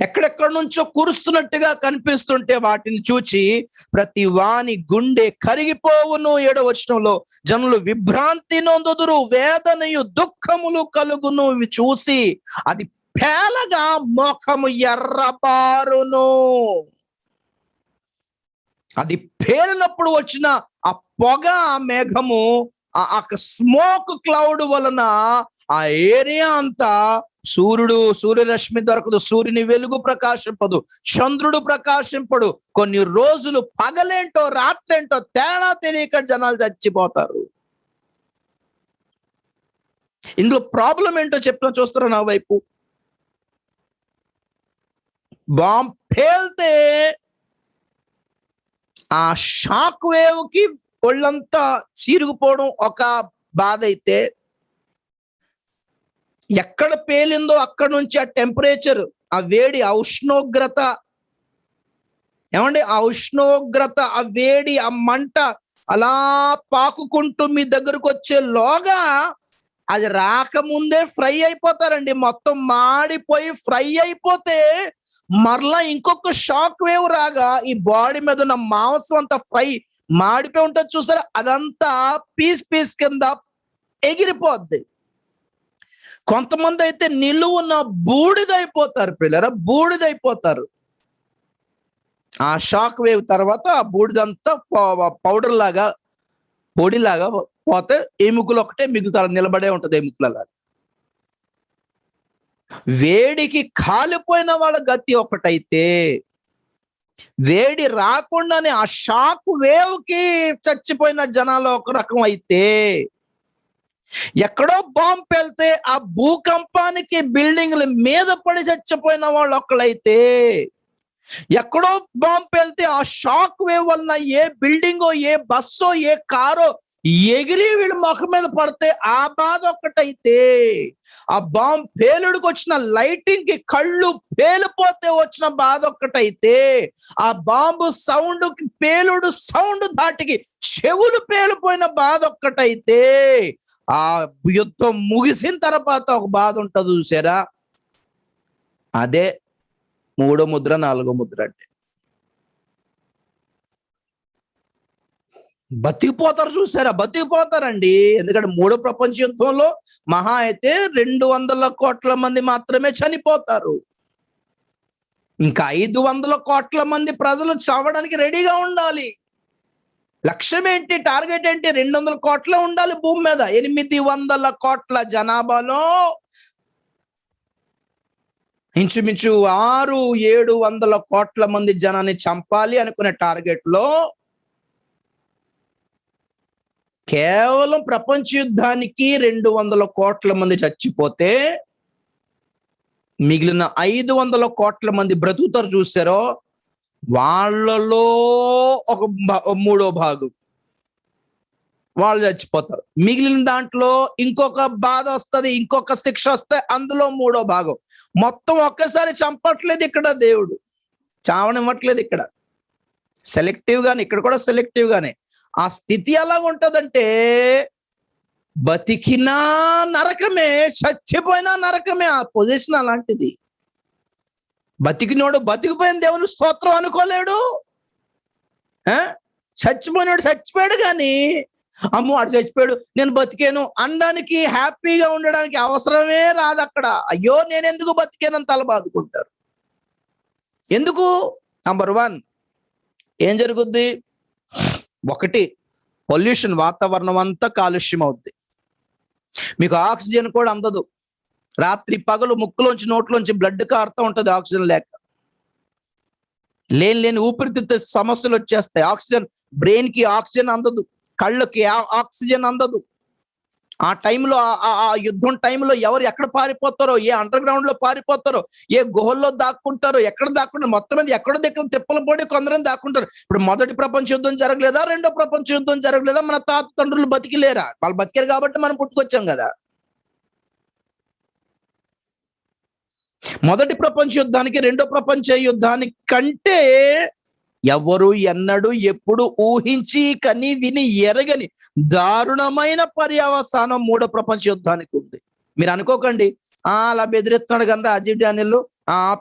ఎక్కడెక్కడ నుంచో కురుస్తున్నట్టుగా కనిపిస్తుంటే వాటిని చూచి ప్రతి వాని గుండె కరిగిపోవును. 7వ వచనంలో జనులు విభ్రాంతి నొందుదురు, వేదనయు దుఃఖములు కలుగును. ఇవి చూసి అది పేలగా ముఖము ఎర్రబారును. అది పేలినప్పుడు వచ్చిన ఆ పొగ, ఆ మేఘము, ఆ స్మోక్ క్లౌడ్ వలన ఆ ఏరియా అంతా సూర్యరశ్మి దొరకదు, సూర్యుని వెలుగు ప్రకాశింపదు, చంద్రుడు ప్రకాశింపడు. కొన్ని రోజులు పగలేంటో రాత్రేంటో తేడా తెలియక జనాలు చచ్చిపోతారు. ఇందులో ప్రాబ్లం ఏంటో చెప్తున్నా, చూస్తారా నా వైపు? బాంబ్ పేల్తే ఆ షాక్ వేవ్ కి ఒళ్ళంతా చీరుకుపోవడం ఒక బాధ అయితే, ఎక్కడ పేలిందో అక్కడ నుంచి ఆ టెంపరేచర్, ఆ వేడి, ఆ ఉష్ణోగ్రత, ఏమండి, ఆ ఉష్ణోగ్రత, ఆ వేడి, ఆ మంట అలా పాకుకుంటూ మీ దగ్గరకు వచ్చేలోగా అది రాకముందే ఫ్రై అయిపోతారండి. మొత్తం మాడిపోయి ఫ్రై అయిపోతే మరలా ఇంకొక షాక్ వేవ్ రాగా ఈ బాడీ మీద ఉన్న మాంసం అంతా ఫ్రై మాడిపోయి ఉంటుంది చూసారా, అదంతా పీస్ పీస్ కింద ఎగిరిపోద్ది. కొంతమంది అయితే నిలువున బూడిదైపోతారు పిల్లరా, బూడిదైపోతారు. ఆ షాక్ వేవ్ తర్వాత ఆ బూడిదంతా పౌడర్ లాగా, పొడిలాగా పోతే ఎముకలు ఒకటే మిగులుతారు, నిలబడే ఉంటది ఎముకలలా. వేడికి కాలిపోయిన వాళ్ళ గతి ఒకటైతే, వేడి రాకుండానే ఆ షాక్ వేవ్ కి చచ్చిపోయిన జనాలు ఒక రకం అయితే, ఎక్కడో బాంబు పేలితే ఆ భూకంపానికి బిల్డింగ్ల మీద పడి చచ్చిపోయిన వాళ్ళు ఒకళ్ళైతే, ఎక్కడో బాంబు పేలితే ఆ షాక్ వేవ్ వలన ఏ బిల్డింగో, ఏ బస్సో, ఏ కారో ఎగిరి వీళ్ళ ముఖం మీద పడితే ఆ బాధ ఒక్కటైతే, ఆ బాంబు పేలుడికి వచ్చిన లైటింగ్ కి కళ్ళు పేలిపోతే వచ్చిన బాధ ఒక్కటైతే, ఆ బాంబు సౌండ్ కి, పేలుడు సౌండ్ ధాటికి చెవులు పేలిపోయిన బాధ ఒక్కటైతే, ఆ యుద్ధం ముగిసిన తర్వాత ఒక బాధ ఉంటుంది చూసారా, అదే 3వ ముద్ర 4వ ముద్ర అంటే. బతికిపోతారు. చూసారా, బతికిపోతారండి. ఎందుకంటే మూడో ప్రపంచ యుద్ధంలో మహా అయితే 200 కోట్ల మంది మాత్రమే చనిపోతారు. ఇంకా 500 కోట్ల మంది ప్రజలు చావడానికి రెడీగా ఉండాలి. లక్ష్యం ఏంటి, టార్గెట్ ఏంటి? 200 కోట్లే ఉండాలి భూమి మీద. 800 కోట్ల జనాభాలో ఇంచుమించు 600-700 కోట్ల మంది జనాన్ని చంపాలి అనుకునే టార్గెట్ లో కేవలం ప్రపంచ యుద్ధానికి 200 కోట్ల మంది చచ్చిపోతే మిగిలిన 500 కోట్ల మంది బ్రతుకుతారు. చూసారో, వాళ్ళలో ఒక మూడో భాగం వాళ్ళు చచ్చిపోతారు. మిగిలిన దాంట్లో ఇంకొక బాధ వస్తుంది, ఇంకొక శిక్ష వస్తే అందులో మూడో భాగం. మొత్తం ఒక్కసారి చంపట్లేదు ఇక్కడ దేవుడు, చావనివ్వట్లేదు ఇక్కడ. సెలెక్టివ్ గానే, ఇక్కడ కూడా సెలెక్టివ్ గానే. ఆ స్థితి ఎలాగ ఉంటదంటే, బతికినా నరకమే, చచ్చిపోయినా నరకమే. ఆ పొజిషన్ అలాంటిది. బతికినోడు బతికిపోయిన దేవుని స్తోత్రం అనుకోలేడు, చచ్చిపోయినోడు చచ్చిపోయాడు కానీ అమ్మో వాడు చచ్చిపోయాడు నేను బతికాను అనడానికి, హ్యాపీగా ఉండడానికి అవసరమే రాదు అక్కడ. అయ్యో నేను ఎందుకు బతికానని తల బాదుకుంటారు. ఎందుకు? నంబర్ 1 ఏం జరుగుద్ది? ఒకటి, పొల్యూషన్, వాతావరణం అంతా కాలుష్యం అవుద్ది. మీకు ఆక్సిజన్ కూడా అందదు. రాత్రి పగలు ముక్కులోంచి నోట్లోంచి బ్లడ్ కారుతూ ఉంటుంది ఆక్సిజన్ లేక. లేని ఊపిరితిత్తుల సమస్యలు వచ్చేస్తాయి. ఆక్సిజన్, బ్రెయిన్ కి ఆక్సిజన్ అందదు, కళ్ళకి ఆక్సిజన్ అందదు. ఆ టైంలో, ఆ యుద్ధం టైంలో ఎవరు ఎక్కడ పారిపోతారో, ఏ అండర్ గ్రౌండ్ లో పారిపోతారో, ఏ గుహల్లో దాక్కుంటారో, ఎక్కడ దాక్కుంటారు, మొత్తం మీద ఎక్కడో దగ్గర తిప్పల పొడి కొందరు దాక్కుంటారు. ఇప్పుడు మొదటి ప్రపంచ యుద్ధం జరగలేదా, రెండో ప్రపంచ యుద్ధం జరగలేదా? మన తాత తండ్రులు బతికిలేరా? వాళ్ళు బతికారు కాబట్టి మనం పుట్టుకొచ్చాం కదా. మొదటి ప్రపంచ యుద్ధానికి రెండో ప్రపంచ యుద్ధానికి కంటే ఎవరు ఎన్నడూ ఎప్పుడు ఊహించి కని విని ఎరగని దారుణమైన పర్యవసానం మూడో ప్రపంచ యుద్ధానికి ఉంది. మీరు అనుకోకండి అలా బెదిరిస్తున్నాడు కనుక అజీబ్ డానియల్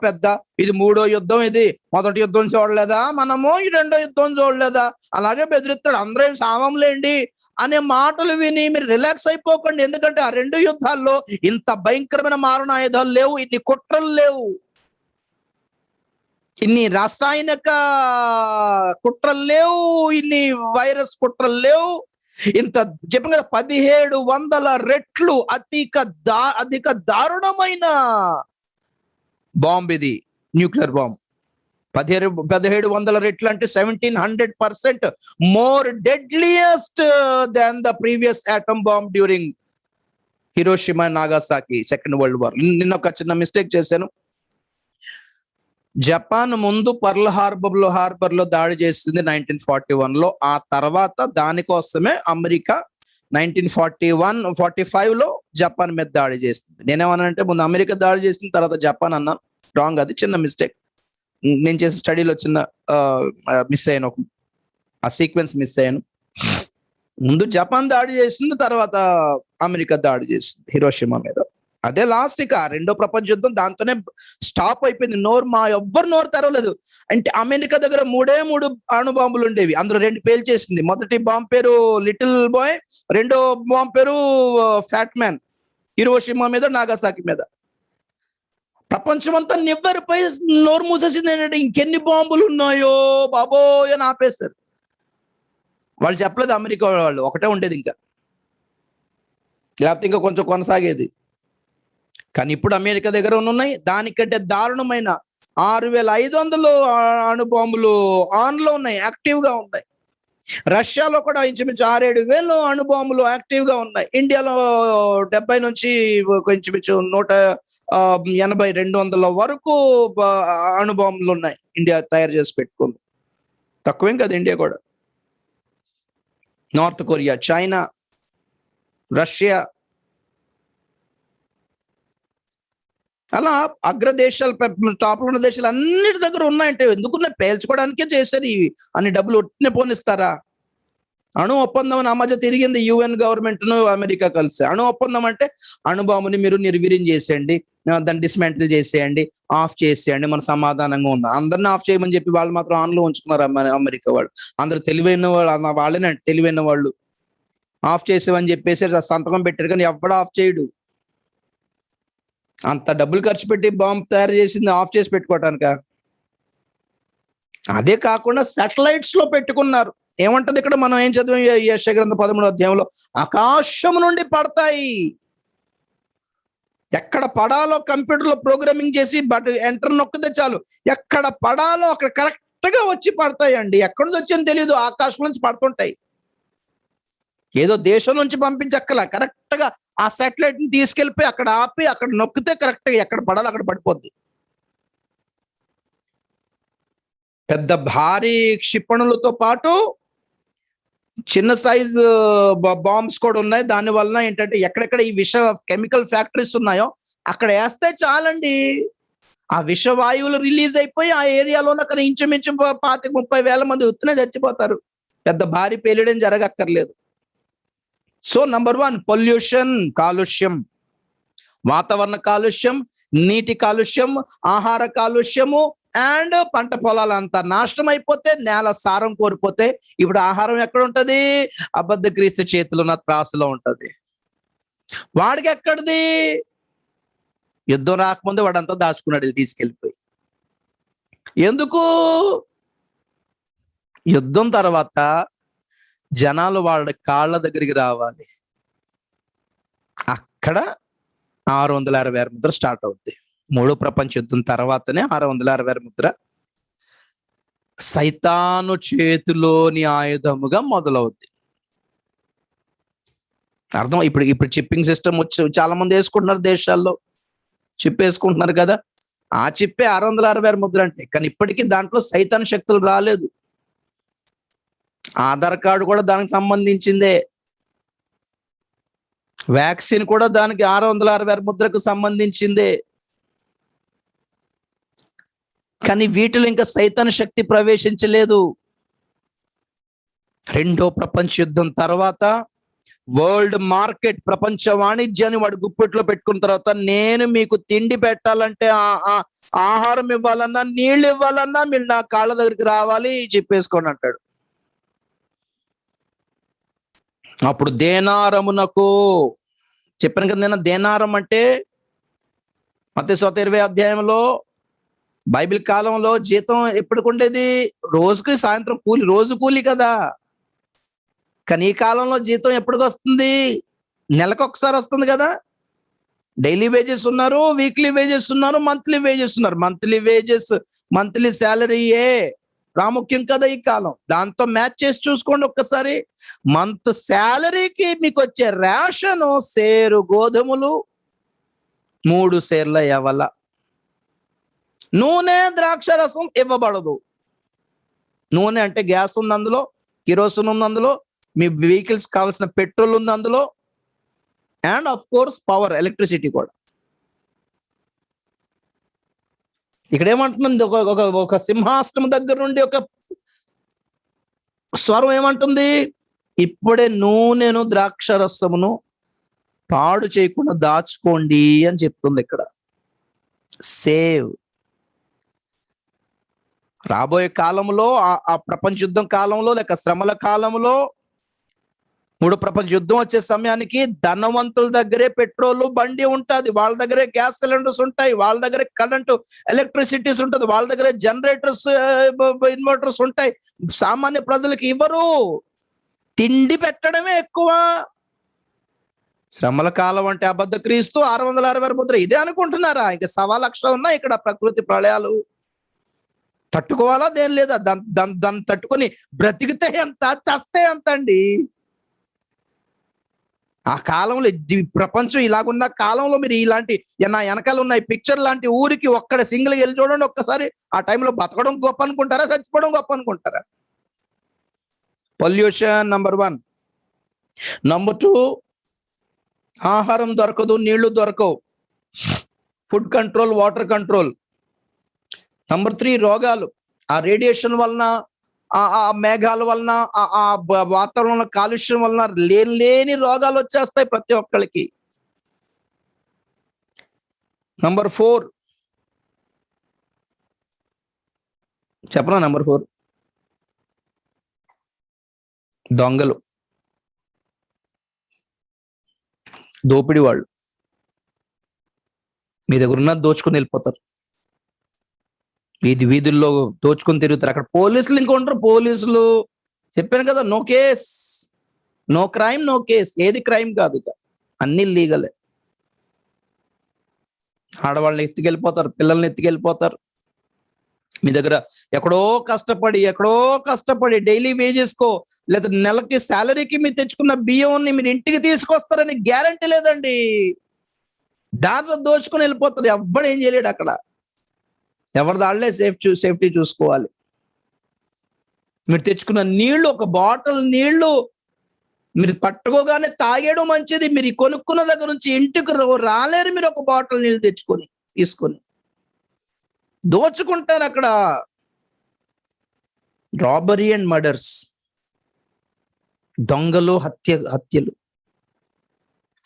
పెద్ద ఇది మూడో యుద్ధం, ఇది మొదటి యుద్ధం చూడలేదా మనము, ఈ రెండో యుద్ధం చూడలేదా, అలాగే బెదిరిస్తాడు అందరూ ఏం సామంలేండి అనే మాటలు విని మీరు రిలాక్స్ అయిపోకండి. ఎందుకంటే ఆ రెండు యుద్ధాల్లో ఇంత భయంకరమైన మారణాయుధాలు లేవు, ఇన్ని కుట్రలు లేవు, ఇన్ని రాసాయనిక కుట్రలు లేవు, ఇన్ని వైరస్ కుట్రలు లేవు. ఇంత చెప్పం కదా, 1700 రెట్లు అధిక దారుణమైన బాంబ్ ఇది, న్యూక్లియర్ బాంబ్. 1700 రెట్లు అంటే 1700% more deadliest than the previous atom bomb during Hiroshima నాగాసాకి second world war. నిన్న ఒక చిన్న మిస్టేక్ చేశాను. జపాన్ ముందు పర్ల్ హార్బర్ లో దాడి చేసింది 1941 లో. ఆ తర్వాత దానికోసమే అమెరికా 1945 లో జపాన్ మీద దాడి చేసింది. నేనేమన్నానంటే ముందు అమెరికా దాడి చేసిన తర్వాత జపాన్ అన్నాను. రాంగ్, అది చిన్న మిస్టేక్. నేను చేసిన స్టడీలో చిన్న మిస్ అయ్యాను, ఆ సీక్వెన్స్ మిస్ అయ్యాను. ముందు జపాన్ దాడి చేసింది, తర్వాత అమెరికా దాడి చేసింది హిరోషిమా మీద. అదే లాస్ట్. ఇక రెండో ప్రపంచ యుద్ధం దాంతోనే స్టాప్ అయిపోయింది. ఎవ్వరు నోరు తెరవలేదు. అంటే అమెరికా దగ్గర 3 అణుబాంబులు ఉండేవి, అందులో 2 పేల్చేసింది. మొదటి బాంబు పేరు లిటిల్ బాయ్, రెండో బాంబు పేరు ఫ్యాట్ మ్యాన్, హిరోషిమా మీద నాగాసాకి మీద. ప్రపంచం అంతా నివ్వెరపై నోరు మూసేసింది. ఏంటంటే ఇంకెన్ని బాంబులు ఉన్నాయో బాబోయ్ అని ఆపేశారు. వాళ్ళు చెప్పలేదు అమెరికా వాళ్ళు, ఒకటే ఉండేది ఇంకా, లేకపోతే ఇంకా కొంచెం కొనసాగేది. కానీ ఇప్పుడు అమెరికా దగ్గర ఉన్నాయి దానికంటే దారుణమైన 6500 అణుబాంబులు ఆన్లో ఉన్నాయి, యాక్టివ్ గా ఉన్నాయి. రష్యాలో కూడా ఇంచుమించు 6-7 అణుబాంబులు యాక్టివ్ గా ఉన్నాయి. ఇండియాలో 70 నుంచి ఇంచుమించు 180-200 వరకు అణుబాంబులు ఉన్నాయి. ఇండియా తయారు చేసి పెట్టుకుంది, తక్కువేం కదా ఇండియా కూడా. నార్త్ కొరియా, చైనా, రష్యా, అలా అగ్రదేశాలు, టాప్ లో ఉన్న దేశాలు అన్నిటి దగ్గర ఉన్నాయంటే ఎందుకున్నా పేల్చుకోవడానికే చేశారు ఇవి. అన్ని డబ్బులు ఒట్టినే పోనిస్తారా? అణు ఒప్పందం ఆ మధ్య తిరిగింది, UN గవర్నమెంట్ ను అమెరికా కలిసి. అణు ఒప్పందం అంటే అణుబాంబుని మీరు నిర్వీర్యం చేసేయండి, దాన్ని డిస్మాంటిల్ చేసేయండి, ఆఫ్ చేసేయండి, మన సమాధానంగా ఉన్నాం. అందరిని ఆఫ్ చేయమని చెప్పి వాళ్ళు మాత్రం ఆన్ లో ఉంచుకున్నారు అమెరికా వాళ్ళు. అందరు తెలివైన వాళ్ళు, వాళ్ళేనండి తెలివైన వాళ్ళు. ఆఫ్ చేసేవని చెప్పేసి సంతకం పెట్టారు, కానీ ఎవడు ఆఫ్ చేయడు. అంత డబ్బులు ఖర్చు పెట్టి బాంబు తయారు చేసింది ఆఫ్ చేసి పెట్టుకోవటానిక? అదే కాకుండా సాటిలైట్స్ లో పెట్టుకున్నారు. ఏమంటది ఇక్కడ, మనం ఏం చదివాం యెషయా గ్రంథం 13వ అధ్యాయంలో, ఆకాశం నుండి పడతాయి. ఎక్కడ పడాలో కంప్యూటర్ లో ప్రోగ్రామింగ్ చేసి ఎంటర్ నొక్కితే చాలు, ఎక్కడ పడాలో అక్కడ కరెక్ట్ గా వచ్చి పడతాయండి. ఎక్కడి నుంచి వచ్చింది తెలియదు, ఆకాశం నుంచి పడుతుంటాయి. ఏదో దేశం నుంచి పంపించక్కల, కరెక్ట్ గా ఆ సాటిలైట్ ని తీసుకెళ్ళిపోయి అక్కడ ఆపి అక్కడ నొక్కితే కరెక్ట్ గా ఎక్కడ పడాలో అక్కడ పడిపోద్ది. పెద్ద భారీ క్షిపణులతో పాటు చిన్న సైజు బాంబ్స్ కూడా ఉన్నాయి. దాని వలన ఏంటంటే ఎక్కడెక్కడ ఈ విష కెమికల్ ఫ్యాక్టరీస్ ఉన్నాయో అక్కడ వేస్తే చాలండి, ఆ విషవాయువులు రిలీజ్ అయిపోయి ఆ ఏరియాలో అక్కడ ఇంచుమించు 25-30 వేల మంది ఉత్తనే చచ్చిపోతారు. పెద్ద భారీ పేలియడం జరగక్కర్లేదు. సో నంబర్ 1 పొల్యూషన్, కాలుష్యం, వాతావరణ కాలుష్యం, నీటి కాలుష్యం, ఆహార కాలుష్యము, అండ్ పంట పొలాలంతా నాశనం అయిపోతే, నేల సారం కోల్పోతే ఇప్పుడు ఆహారం ఎక్కడ ఉంటది? అబద్ధ క్రీస్తు చేతిలో ఉన్న త్రాసులో ఉంటది. వాడికి ఎక్కడిది? యుద్ధం రాకముందే వాడంతా దాచుకున్నాడు ఇది తీసుకెళ్ళిపోయి. ఎందుకు? యుద్ధం తర్వాత జనాలు వాళ్ళ కాళ్ళ దగ్గరికి రావాలి. అక్కడ 666 ముద్ర స్టార్ట్ అవుద్ది. 3వ ప్రపంచ యుద్ధం తర్వాతనే 666 ముద్ర సైతాను చేతిలోని ఆయుధముగా మొదలవుద్ది. అర్థం? ఇప్పుడు చిప్పింగ్ సిస్టమ్ వచ్చి చాలా మంది వేసుకుంటున్నారు, దేశాల్లో చిప్ వేసుకుంటున్నారు కదా, ఆ చిప్పే 666 ముద్ర అంటే. కానీ ఇప్పటికీ దాంట్లో సైతాన్ శక్తులు రాలేదు. ఆధార్ కార్డు కూడా దానికి సంబంధించిందే, వ్యాక్సిన్ కూడా దానికి 666 ముద్రకు సంబంధించిందే. కానీ వీటిలో ఇంకా సైతాన్ శక్తి ప్రవేశించలేదు. 2వ ప్రపంచ యుద్ధం తర్వాత వరల్డ్ మార్కెట్, ప్రపంచ వాణిజ్యాన్ని వాడు గుప్పెట్లో పెట్టుకున్న తర్వాత, నేను మీకు తిండి పెట్టాలంటే, ఆహారం ఇవ్వాలన్నా, నీళ్లు ఇవ్వాలన్నా మీరు నా కాళ్ళ దగ్గరికి రావాలి, చెప్పేసుకోండి అంటాడు. అప్పుడు దేనారమునకు చెప్పాను కదా నేను, దేనారం అంటే మత్తయి 20వ అధ్యాయంలో బైబిల్ కాలంలో జీతం ఎప్పటికి ఉండేది? రోజుకి సాయంత్రం కూలి, రోజు కూలి కదా. కానీ ఈ కాలంలో జీతం ఎప్పటికి వస్తుంది? నెలకు ఒకసారి వస్తుంది కదా. డైలీ వేజెస్ ఉన్నారు, వీక్లీ వేజెస్ ఉన్నారు, మంత్లీ వేజెస్ ఉన్నారు. మంత్లీ వేజెస్, మంత్లీ శాలరీయే ప్రాముఖ్యం కదా ఈ కాలం. దాంతో మ్యాచ్ చేసి చూసుకోండి ఒక్కసారి. మంత్ శాలరీకి మీకు వచ్చే రేషను సేరు గోధుమలు, 3 సేర్ల యవల నూనె, ద్రాక్ష రసం ఇవ్వబడదు. నూనె అంటే గ్యాస్ ఉంది అందులో, కిరోసిన్ ఉంది అందులో, మీ వెహికల్స్ కావాల్సిన పెట్రోల్ ఉంది అందులో, and of course power, electricity కూడా. ఇక్కడ ఏమంటుంది? ఒక సింహాసనం దగ్గర నుండి ఒక స్వరం ఏమంటుంది? ఇప్పుడే నూనెను, ద్రాక్ష రసమును పాడు చేయకుండా దాచుకోండి అని చెప్తుంది ఇక్కడ. సేవ్. రాబోయే కాలంలో, ఆ ప్రపంచ యుద్ధం కాలంలో లేక శ్రమల కాలంలో, 3వ ప్రపంచ యుద్ధం వచ్చే సమయానికి ధనవంతుల దగ్గరే పెట్రోల్ బండి ఉంటుంది, వాళ్ళ దగ్గరే గ్యాస్ సిలిండర్స్ ఉంటాయి, వాళ్ళ దగ్గర కరెంటు, ఎలక్ట్రిసిటీస్ ఉంటుంది, వాళ్ళ దగ్గర జనరేటర్స్, ఇన్వర్టర్స్ ఉంటాయి. సామాన్య ప్రజలకు ఇవ్వరు. తిండి పెట్టడమే ఎక్కువ. శ్రమల కాలం అంటే అబద్ధ క్రీస్తు, 666 ముద్ర ఇదే అనుకుంటున్నారా? ఇంకా 1,00,000 ఉన్నాయి ఇక్కడ. ప్రకృతి ప్రళయాలు తట్టుకోవాలా? దేని లేదా, దాన్ని తట్టుకొని బ్రతికితే ఎంత, చస్తే ఎంత అండి. ఆ కాలంలో, ప్రపంచం ఇలాగున్న కాలంలో మీరు ఇలాంటి నా వెనకాల ఉన్న పిక్చర్ లాంటి ఊరికి ఒక్కడ సింగిల్ వెళ్ళి చూడండి ఒక్కసారి. ఆ టైంలో బతకడం గొప్ప అనుకుంటారా, చచ్చిపోవడం గొప్ప అనుకుంటారా? Pollution number 1. నంబర్ 2, ఆహారం దొరకదు, నీళ్లు దొరకవు, food control, water control. Number 3, రోగాలు. ఆ రేడియేషన్ వలన ఆ మేఘాల వలన, ఆ వాతావరణ కాలుష్యం వలన లేని రోగాలు వచ్చేస్తాయి ప్రతి ఒక్కరికి. నంబర్ 4 చెప్పనా? నంబర్ 4 దొంగలు, దోపిడి వాళ్ళు. మీ దగ్గర ఉన్నది దోచుకుని వెళ్ళిపోతారు. వీధుల్లో దోచుకొని తిరుగుతారు. అక్కడ పోలీసులు ఇంకొంటారు. పోలీసులు చెప్పాను కదా, no case, no crime, no case. ఏది క్రైమ్ కాదు, ఇక అన్ని లీగలే. ఆడవాళ్ళని ఎత్తుకెళ్ళిపోతారు, పిల్లల్ని ఎత్తుకెళ్ళిపోతారు. మీ దగ్గర ఎక్కడో కష్టపడి డైలీ వేజెస్కో లేదా నెలకి శాలరీకి మీరు తెచ్చుకున్న బియ్యాన్ని మీరు ఇంటికి తీసుకొస్తారని గ్యారంటీ లేదండి. దాంట్లో దోచుకుని వెళ్ళిపోతారు. ఎవ్వడు ఏం చేయలేడు అక్కడ. ఎవరి దాళ్లే సేఫ్టీ చూసుకోవాలి. మీరు తెచ్చుకున్న నీళ్లు, ఒక బాటిల్ నీళ్లు మీరు పట్టుకోగానే తాగేయడం మంచిది. మీరు కొనుక్కున్న దగ్గర నుంచి ఇంటికి రాలేరు మీరు ఒక బాటిల్ నీళ్ళు తీసుకొని. దోచుకుంటారు అక్కడ. రాబరీ అండ్ మర్డర్స్, దొంగలు, హత్యలు,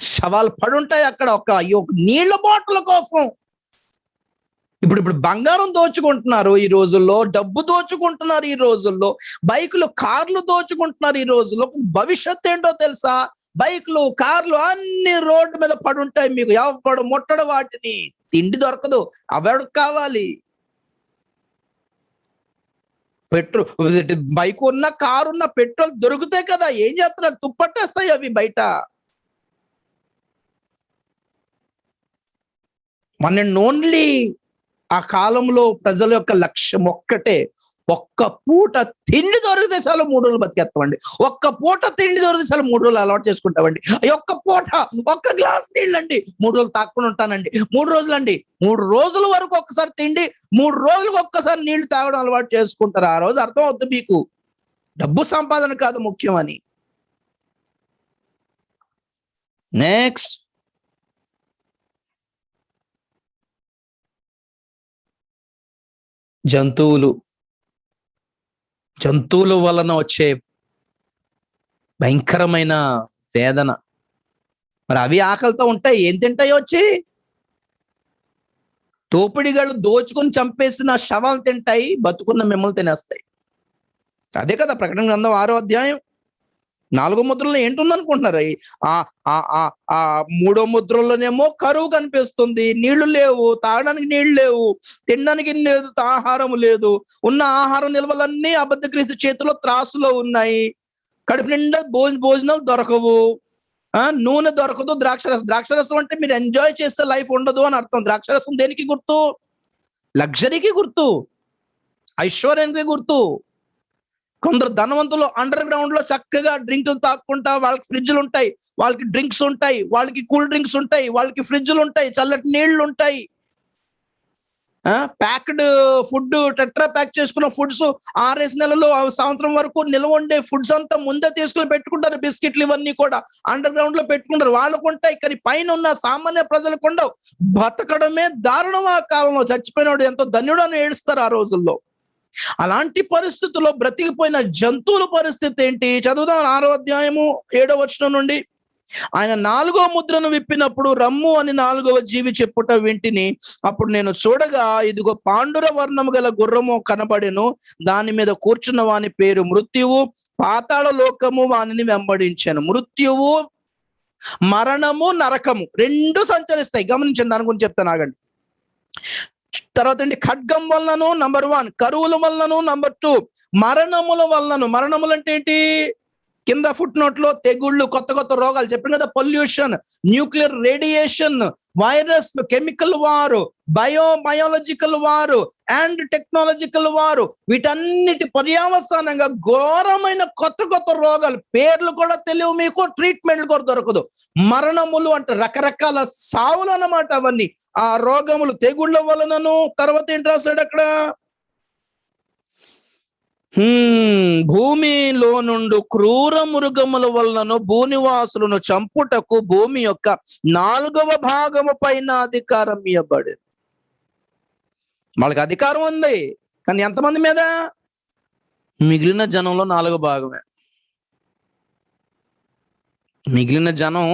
శవాలు పడుంటాయి అక్కడ ఒక నీళ్ల బాటిల్ కోసం. ఇప్పుడు బంగారం దోచుకుంటున్నారు ఈ రోజుల్లో, డబ్బు దోచుకుంటున్నారు ఈ రోజుల్లో, బైకులు, కార్లు దోచుకుంటున్నారు ఈ రోజుల్లో. భవిష్యత్తు ఏంటో తెలుసా? బైకులు, కార్లు అన్ని రోడ్డు మీద పడుంటాయి. మీకు ఎవడు ముట్టడు వాటిని. తిండి దొరకదు, అవడికి కావాలి. బైక్ ఉన్న, కారు ఉన్న, పెట్రోల్ దొరుకుతాయి కదా, ఏం చేస్తున్నారు? తుప్పట్టేస్తాయి అవి బయట. ఓన్లీ ఆ కాలంలో ప్రజల యొక్క లక్ష్యం ఒక్కటే, ఒక్క పూట తిండి దొరికితే చాలు 3 రోజులు బతికేస్తామండి. ఒక్క పూట తిండి దొరికితే చాలు 3 రోజులు అలవాటు చేసుకుంటామండి. ఒక్క పూట, ఒక్క గ్లాస్ నీళ్ళండి, 3 రోజులు తాక్కుని ఉంటానండి. 3 రోజులండి, 3 రోజుల వరకు ఒక్కసారి తిండి, 3 రోజులకు ఒక్కసారి నీళ్లు తాగడం అలవాటు చేసుకుంటారు. ఆ రోజు అర్థం అవుతుంది మీకు డబ్బు సంపాదన కాదు ముఖ్యమని. నెక్స్ట్, జంతువుల వలన వచ్చే భయంకరమైన వేదన. మరి అవి ఆకలితో ఉంటాయి, ఏం తింటాయో వచ్చి? దోపిడిగాళ్ళు దోచుకుని చంపేసిన శవాలు తింటాయి, బతుకున్న మిమ్మల్ని తినేస్తాయి. అదే కదా ప్రకటన గ్రంథం 6వ అధ్యాయం 4వ ముద్రలో ఏంటుందనుకుంటున్నారు? ఆ 3వ ముద్రలోనేమో కరువు కనిపిస్తుంది, నీళ్లు లేవు, తాగడానికి నీళ్లు లేవు, తినడానికి లేదు, ఆహారం లేదు. ఉన్న ఆహారం నిల్వలన్నీ అబద్ధ క్రీస్తు చేతిలో త్రాసులో ఉన్నాయి. కడుపు నిండా భోజనాలు దొరకవు, నూనె దొరకదు. ద్రాక్షరసం అంటే మీరు ఎంజాయ్ చేస్తే లైఫ్ ఉండదు అని అర్థం. ద్రాక్షరసం దేనికి గుర్తు? లగ్జరీకి గుర్తు, ఐశ్వర్యానికి గుర్తు. కొందరు ధనవంతులు అండర్ గ్రౌండ్ లో చక్కగా డ్రింకులు తాక్కుంటా, వాళ్ళకి ఫ్రిడ్జ్లు ఉంటాయి, వాళ్ళకి డ్రింక్స్ ఉంటాయి, వాళ్ళకి కూల్ డ్రింక్స్ ఉంటాయి, వాళ్ళకి ఫ్రిడ్జ్లు ఉంటాయి, చల్లటి నీళ్లు ఉంటాయి, ప్యాక్డ్ ఫుడ్, టెట్రా ప్యాక్ చేసుకున్న ఫుడ్స్ 6 నెలలు, సంవత్సరం వరకు నిల్వ ఉండే ఫుడ్స్ అంతా ముందే తీసుకుని పెట్టుకుంటారు. బిస్కెట్లు ఇవన్నీ కూడా అండర్ గ్రౌండ్ లో పెట్టుకుంటారు. వాళ్ళకు ఉంటాయి, కానీ పైన ఉన్న సామాన్య ప్రజలకు ఉండవు. బతకడమే దారుణం. ఆ కాలంలో చచ్చిపోయినాడు ఎంతో ధన్యుడు అని ఏడుస్తారు ఆ రోజుల్లో. అలాంటి పరిస్థితుల్లో బ్రతికిపోయిన జంతువుల పరిస్థితి ఏంటి? చదువుదాం 6వ అధ్యాయము 7వ వచనం నుండి. ఆయన 4వ ముద్రను విప్పినప్పుడు రమ్ము అని 4వ జీవి చెప్పుట వింటిని. అప్పుడు నేను చూడగా, ఇదిగో పాండుర వర్ణము గల గుర్రము కనబడెను. దాని మీద కూర్చున్న వాని పేరు మృత్యువు, పాతాళ లోకము వానిని వెంబడించాను. మృత్యువు, మరణము, నరకము 2 సంచరిస్తాయి. గమనించండి, దాని గురించి చెప్తాను, ఆగండి. తర్వాత ఖడ్గం వలనను నంబర్ 1, కరువుల వలనను నంబర్ 2, మరణముల వలనను. మరణములు అంటే ఏంటి? కింద ఫుట్ నోట్ లో తెగుళ్ళు, కొత్త రోగాలు చెప్పిన కదా, pollution, nuclear radiation, virus, chemical వారు, బయోలాజికల్ వారు అండ్ టెక్నాలజికల్ వారు, వీటన్నిటి పర్యావసానంగా ఘోరమైన కొత్త రోగాలు, పేర్లు కూడా తెలియవు మీకు, ట్రీట్మెంట్లు కూడా దొరకదు. మరణములు అంటే రకరకాల సావులు అన్నమాట అవన్నీ. ఆ రోగములు, తెగుళ్ళ వలనను. తర్వాత ఏంటి రాశాడు అక్కడ? భూమిలో నుండి క్రూర మృగముల వలనను భూనివాసులను చంపుటకు భూమి యొక్క 4వ భాగము పైన అధికారం ఇవ్వబడి. వాళ్ళకి అధికారం ఉంది, కానీ ఎంతమంది మీద? మిగిలిన జనంలో 4 భాగమే. మిగిలిన జనం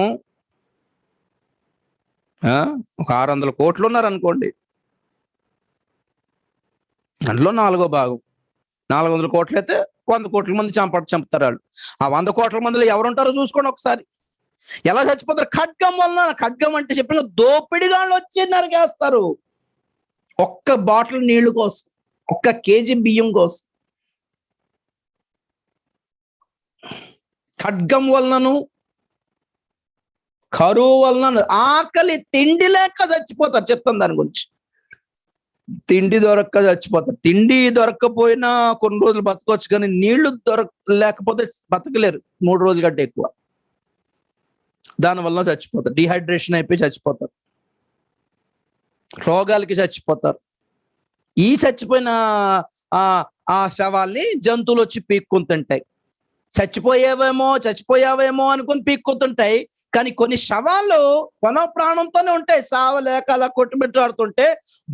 ఒక 600 కోట్లు ఉన్నారనుకోండి, అందులో 4 భాగం. 400 కోట్లు అయితే 100 కోట్ల మంది చంపుతారు వాళ్ళు. ఆ 100 కోట్ల మందిలో ఎవరుంటారో చూసుకోండి ఒకసారి. ఎలా చచ్చిపోతారు? ఖడ్గం వలన. ఖడ్గం అంటే చెప్పిన దోపిడిగాళ్ళు వచ్చి నరికేస్తారు. ఒక్క బాటిల్ నీళ్లు కోసం, ఒక్క కేజీ బియ్యం కోసం. ఖడ్గం వలనను, కరువు వలన, ఆకలి తిండి లేక చచ్చిపోతారు. చెప్తాను దాని గురించి. తిండి దొరక్క చచ్చిపోతారు. తిండి దొరక్కపోయినా కొన్ని రోజులు బతకొచ్చు, కానీ నీళ్లు లేకపోతే బతకలేరు 3 రోజుల కంటే ఎక్కువ. దానివల్ల చచ్చిపోతారు. డిహైడ్రేషన్ అయిపోయి చచ్చిపోతారు. రోగాలకి చచ్చిపోతారు. ఈ చచ్చిపోయిన ఆ శవాల్ని జంతువులు వచ్చి పీక్కొని తింటాయి. చచ్చిపోయావేమో అనుకుని పీక్కుంటుంటాయి. కానీ కొన్ని శవాలు కొన ప్రాణంతోనే ఉంటాయి. సావలేక అలా కొట్టుమిట్టాడుతుంటే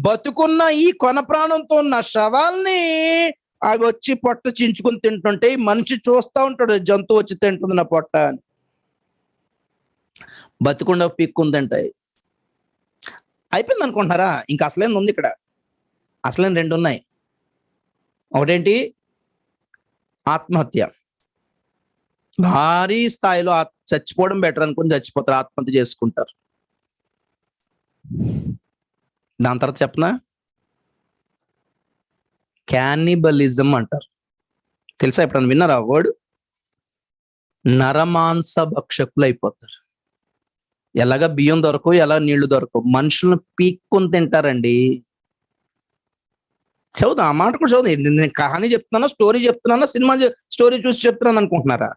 బతుకున్న ఈ కొన ప్రాణంతో ఉన్న శవాల్ని అవి వచ్చి పొట్ట చించుకుని తింటుంటే మనిషి చూస్తూ ఉంటాడు, జంతువు వచ్చి తింటుంది నా పొట్ట అని. బతుకుండా పీక్కుని తింటాయి. అయిపోయింది అనుకుంటున్నారా? ఇంకా అసలేం ఉంది ఇక్కడ. అసలేం 2 ఉన్నాయి. ఒకటేంటి? ఆత్మహత్య. భారీ స్థాయిలో చచ్చిపోవడం బెటర్ అనుకుని చచ్చిపోతారు, ఆత్మహత్య చేసుకుంటారు. దాని తర్వాత చెప్పనా, క్యానిబలిజం అంటారు. తెలుసా? ఎప్పుడన్నా విన్నారా వర్డ్? నరమాంస భక్షకులు అయిపోతారు. ఎలాగ బియ్యం దొరకవు, ఎలా నీళ్లు దొరకవు, మనుషులను పీక్కొని తింటారండి. చదువుదా ఆ మాట కూడా చదువు. నేను కహానీ చెప్తున్నానా, స్టోరీ చెప్తున్నానా, సినిమా స్టోరీ చూసి చెప్తున్నాను అనుకుంటున్నారా?